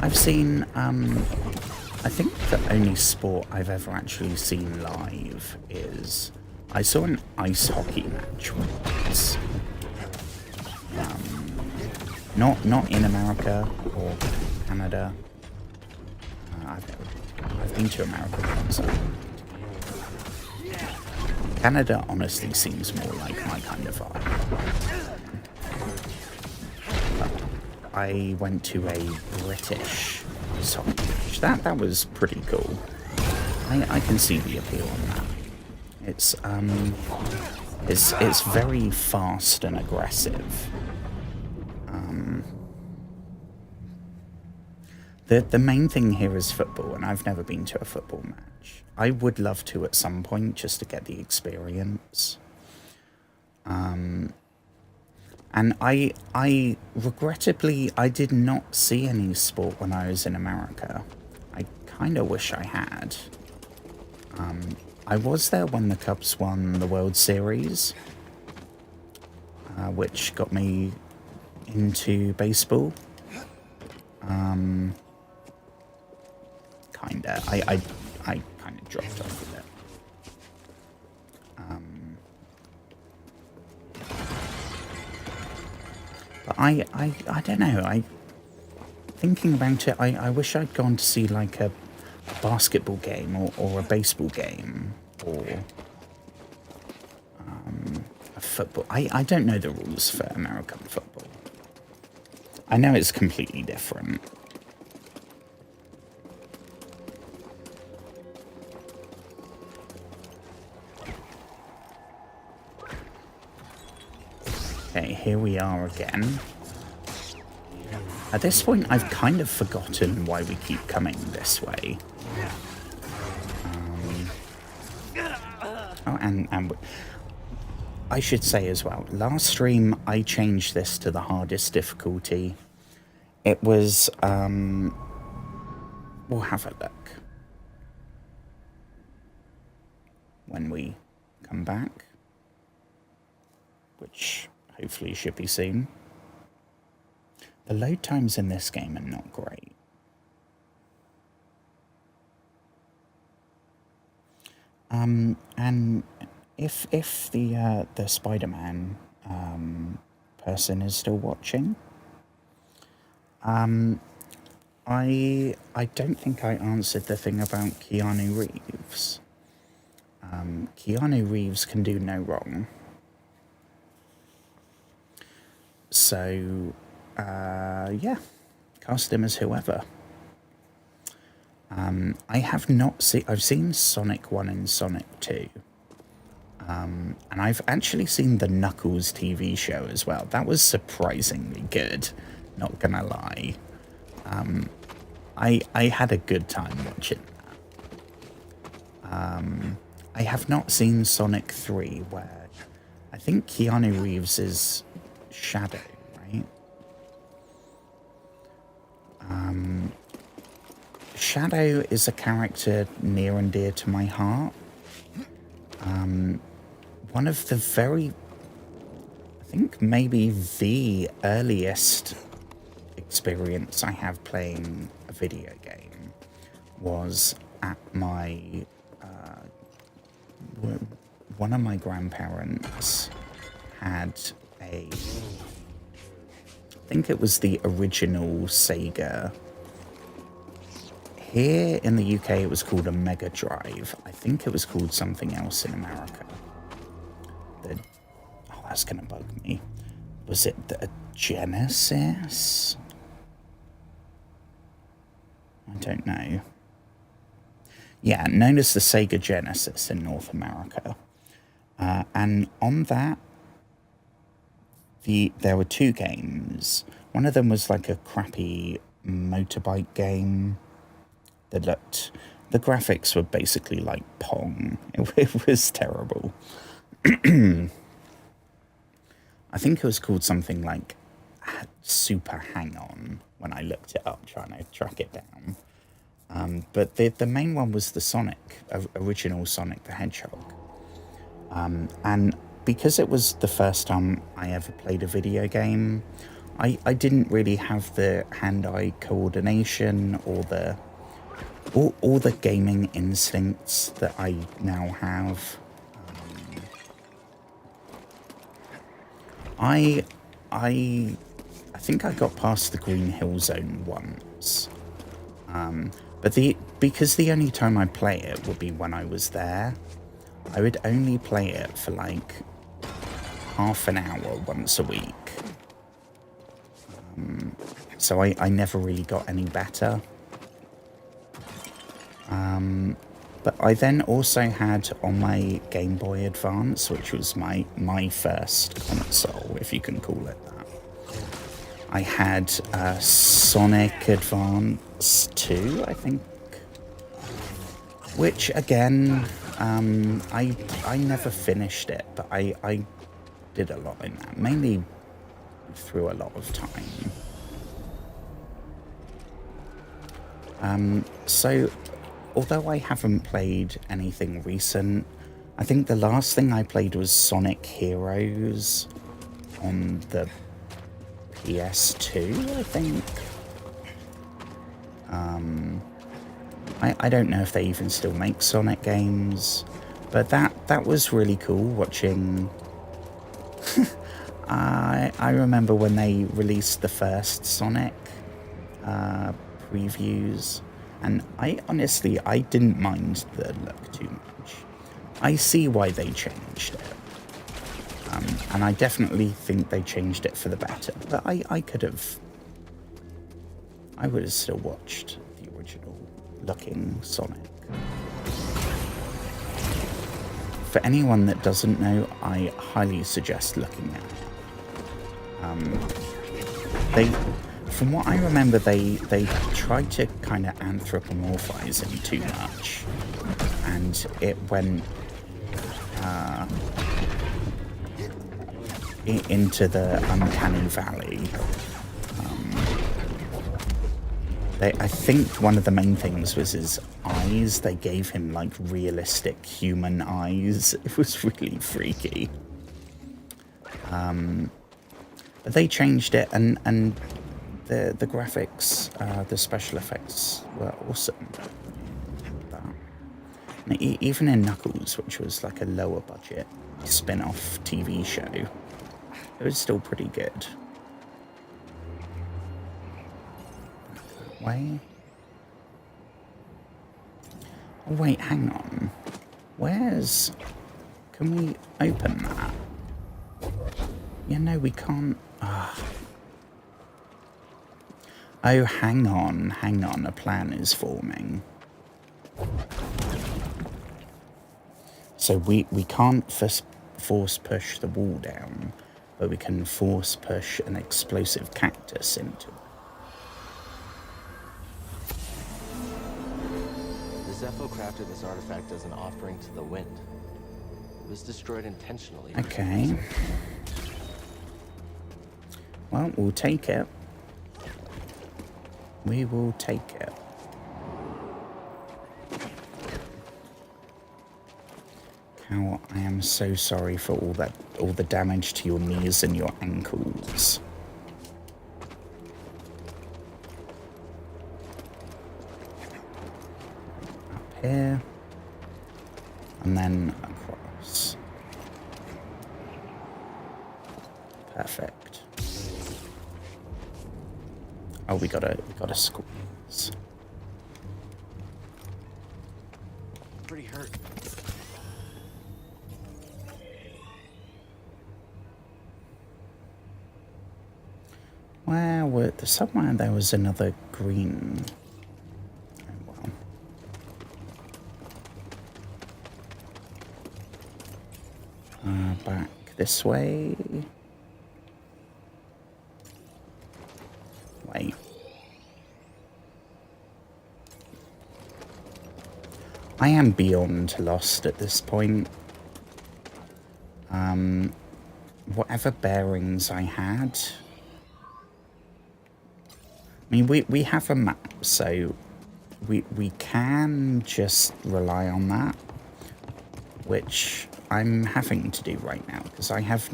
Speaker 1: I've seen, I think the only sport I've ever actually seen live is, I saw an ice hockey match once. Not in America or Canada. I've been to America once. Canada honestly seems more like my kind of vibe. I went to a British Soccer pitch. That was pretty cool. I can see the appeal on that. It's very fast and aggressive. The main thing here is football, and I've never been to a football match. I would love to at some point just to get the experience. And I regrettably, I did not see any sport when I was in America. I kind of wish I had. I was there when the Cubs won the World Series, which got me into baseball. Kinda. I kind of dropped off with it. But I don't know. Thinking about it, I wish I'd gone to see like a basketball game or a baseball game or a football. I don't know the rules for American football. I know it's completely different. Okay, here we are again. At this point, I've kind of forgotten why we keep coming this way. And I should say as well, last stream I changed this to the hardest difficulty. It was, we'll have a look when we come back, which hopefully should be soon. The load times in this game are not great. And if the Spider-Man person is still watching, I don't think I answered the thing about Keanu Reeves. Keanu Reeves can do no wrong. So, yeah, cast him as whoever. I have not seen... I've seen Sonic 1 and Sonic 2. And I've actually seen the Knuckles TV show as well. That was surprisingly good, not gonna lie. I had a good time watching that. I have not seen Sonic 3, where I think Keanu Reeves is Shadow, right? Shadow is a character near and dear to my heart. One of the very, I think maybe the earliest experience I have playing a video game was at my, one of my grandparents had I think it was the original Sega. Here in the UK, it was called a Mega Drive. I think it was called something else in America. Oh, that's going to bug me. Was it the Genesis? I don't know. Yeah, known as the Sega Genesis in North America. And on that, there were two games. One of them was like a crappy motorbike game. The graphics were basically like Pong. It was terrible. I think it was called something like Super Hang On when I looked it up trying to track it down. But the main one was the original Sonic the Hedgehog. And because it was the first time I ever played a video game, I didn't really have the hand-eye coordination or all the gaming instincts that I now have. I think I got past the Green Hill Zone once. But because the only time I'd play it would be when I was there, I would only play it for like half an hour once a week. So I never really got any better. But I then also had on my Game Boy Advance, which was my first console, if you can call it that. I had Sonic Advance 2, I think, which again, I never finished it, but I did a lot in that, mainly through a lot of time. So, although I haven't played anything recent, I think the last thing I played was Sonic Heroes on the PS2, I think. I don't know if they even still make Sonic games, but that was really cool watching. I remember when they released the first Sonic previews, and I didn't mind the look too much. I see why they changed it, and I definitely think they changed it for the better, but I would have still watched the original looking Sonic. For anyone that doesn't know, I highly suggest looking at it. From what I remember, they tried to kind of anthropomorphize him too much, and it went into the uncanny valley. I think one of the main things was his eyes. They gave him like realistic human eyes. It was really freaky. But they changed it, and the graphics, the special effects were awesome. And even in Knuckles, which was like a lower budget spin-off TV show, it was still pretty good. Way. Oh wait, hang on. Where's... Can we open that? Yeah, no, we can't. Oh, hang on, a plan is forming. So we can't force push the wall down, but we can force push an explosive cactus into it.
Speaker 3: Zepho crafted this artifact as an offering to the wind. It was destroyed intentionally.
Speaker 1: Okay. Well, we'll take it. We will take it. Cow, I am so sorry for all the damage to your knees and your ankles. Here, and then across. Perfect. Oh, we gotta squeeze.
Speaker 3: Pretty hurt.
Speaker 1: Where were somewhere there was another green. Back this way. Wait. I am beyond lost at this point. Whatever bearings I had. I mean, we have a map, so we can just rely on that, which I'm having to do right now, because I have...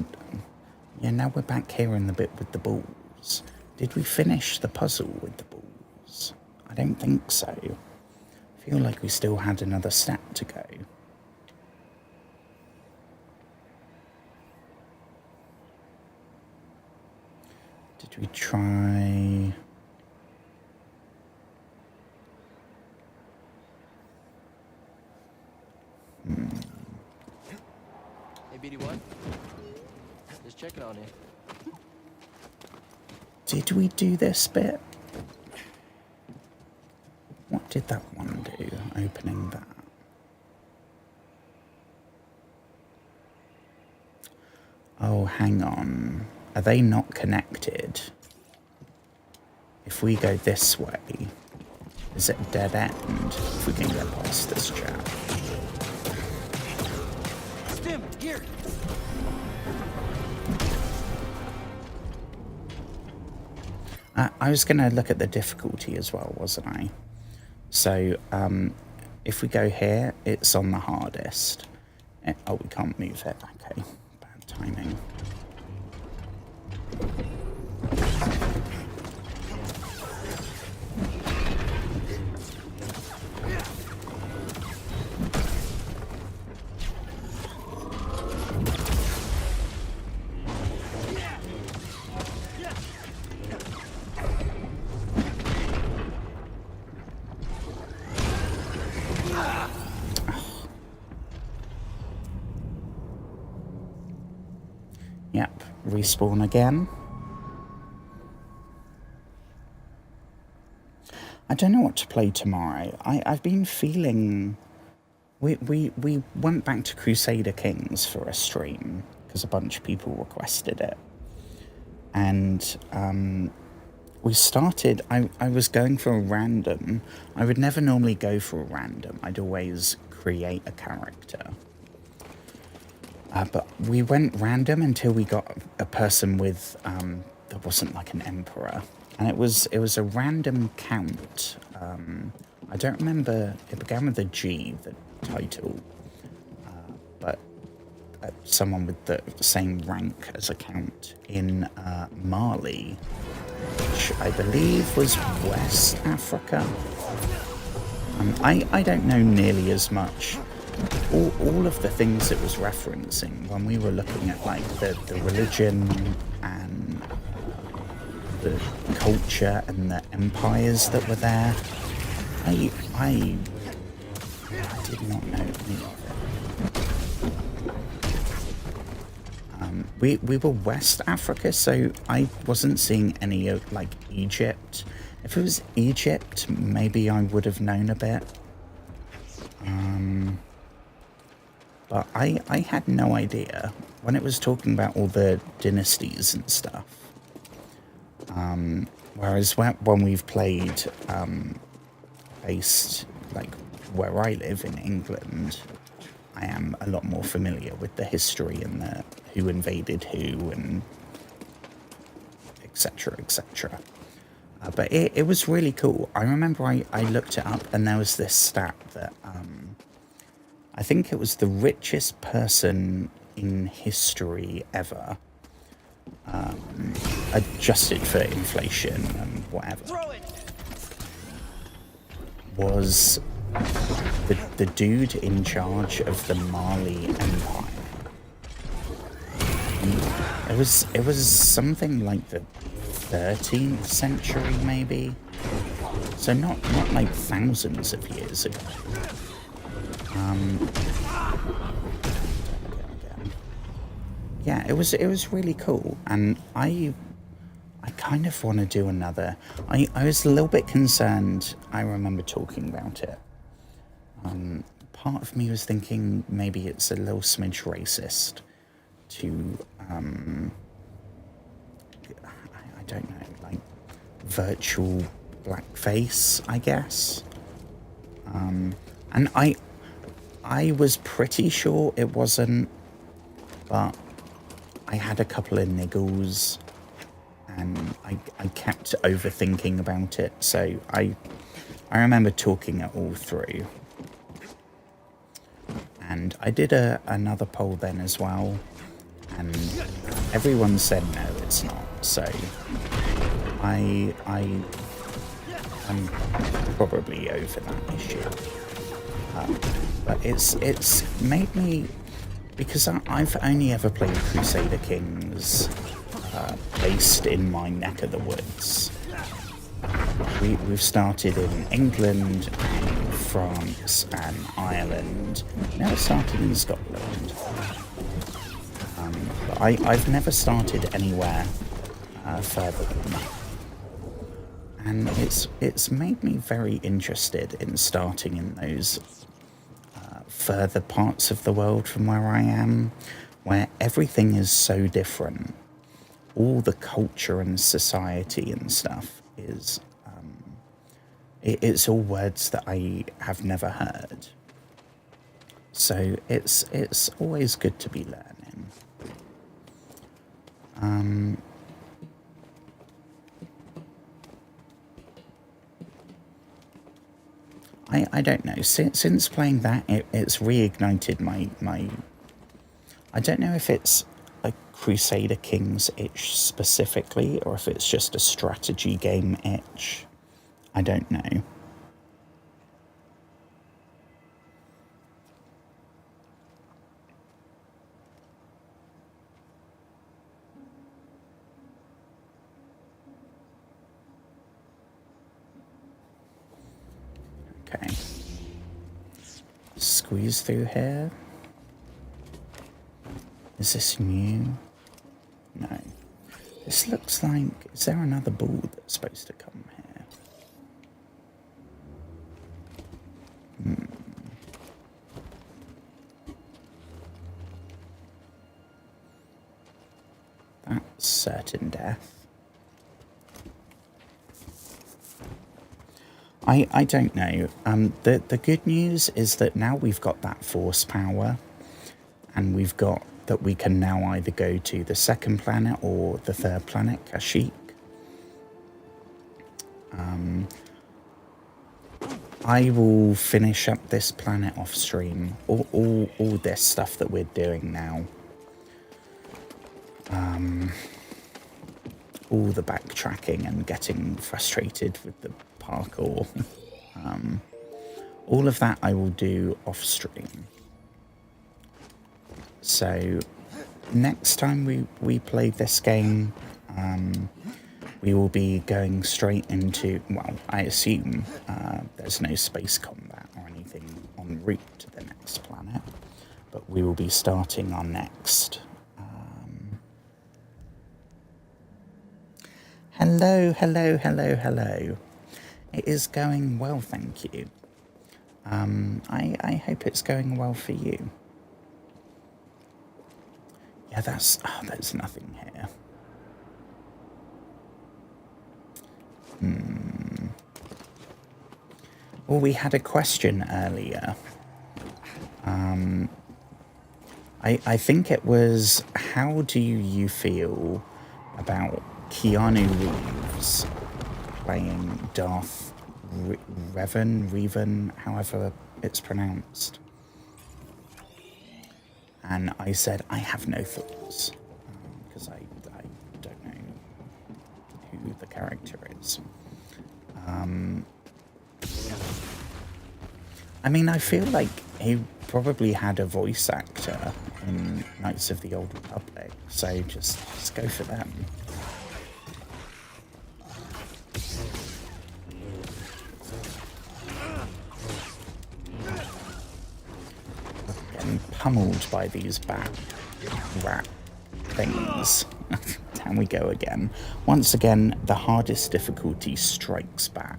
Speaker 1: Yeah, now we're back here in the bit with the balls. Did we finish the puzzle with the balls? I don't think so. I feel like we still had another step to go. Did we try...
Speaker 3: Hey, BD1. Just checking on you.
Speaker 1: Did we do this bit? What did that one do? opening that. Oh, hang on. Are they not connected? If we go this way, is it a dead end? If we can get past this chap.
Speaker 3: Stim, here.
Speaker 1: I was going to look at the difficulty as well, wasn't I? So, if we go here, it's on the hardest. Oh, we can't move it. Okay, bad timing. Yep, respawn again. I don't know what to play tomorrow. I've been feeling... We went back to Crusader Kings for a stream, because a bunch of people requested it. And we started... I was going for a random. I would never normally go for a random. I'd always create a character. But we went random until we got a person with, that wasn't like an emperor. And it was a random count. I don't remember, it began with a G, the title. But someone with the same rank as a count in Mali, which I believe was West Africa. I don't know nearly as much. All of the things it was referencing when we were looking at like the religion and the culture and the empires that were there, I did not know any of it. We were West Africa, so I wasn't seeing any of like Egypt. If it was Egypt, maybe I would have known a bit. But I had no idea when it was talking about all the dynasties and stuff. Whereas when we've played based like where I live in England, I am a lot more familiar with the history and the who invaded who and etc. etc. But it was really cool. I remember I looked it up and there was this stat that I think it was the richest person in history ever, adjusted for inflation and whatever, was the dude in charge of the Mali Empire. And it was something like the 13th century, maybe. So not like thousands of years ago. Yeah, it was really cool, and I kind of want to do another. I was a little bit concerned. I remember talking about it. Part of me was thinking maybe it's a little smidge racist to I don't know, like virtual blackface, I guess. And I was pretty sure it wasn't, but I had a couple of niggles and I kept overthinking about it, so I remember talking it all through. And I did another poll then as well, and everyone said no, it's not, so I'm probably over that issue. But it's made me, because I've only ever played Crusader Kings based in my neck of the woods. We've started in England and France and Ireland. Now it started in Scotland. But I've never started anywhere further than that. And it's made me very interested in starting in those further parts of the world from where I am, where everything is so different. All the culture and society and stuff is, it's all words that I have never heard. So it's always good to be learning. I don't know. Since playing that, it's reignited my... I don't know if it's a Crusader Kings itch specifically, or if it's just a strategy game itch. I don't know. Okay. Squeeze through here. Is this new? No. This looks like... Is there another ball that's supposed to come here? That's certain death. I don't know. The good news is that now we've got that force power, and we've got that we can now either go to the second planet or the third planet, Kashyyyk. I will finish up this planet off stream. All this stuff that we're doing now. All the backtracking and getting frustrated with the parkour. All of that I will do off stream. So next time we play this game, we will be going straight into, well, I assume there's no space combat or anything en route to the next planet, but we will be starting our next. Hello. It is going well, thank you. I hope it's going well for you. Yeah, there's nothing here. Well, we had a question earlier. I think it was, how do you feel about Keanu Reeves playing Darth Revan, however it's pronounced? And I said, I have no thoughts, because I don't know who the character is. I mean, I feel like he probably had a voice actor in Knights of the Old Republic, so just go for them. Getting pummeled by these bat rat things. Down we go again. Once again, the hardest difficulty strikes back.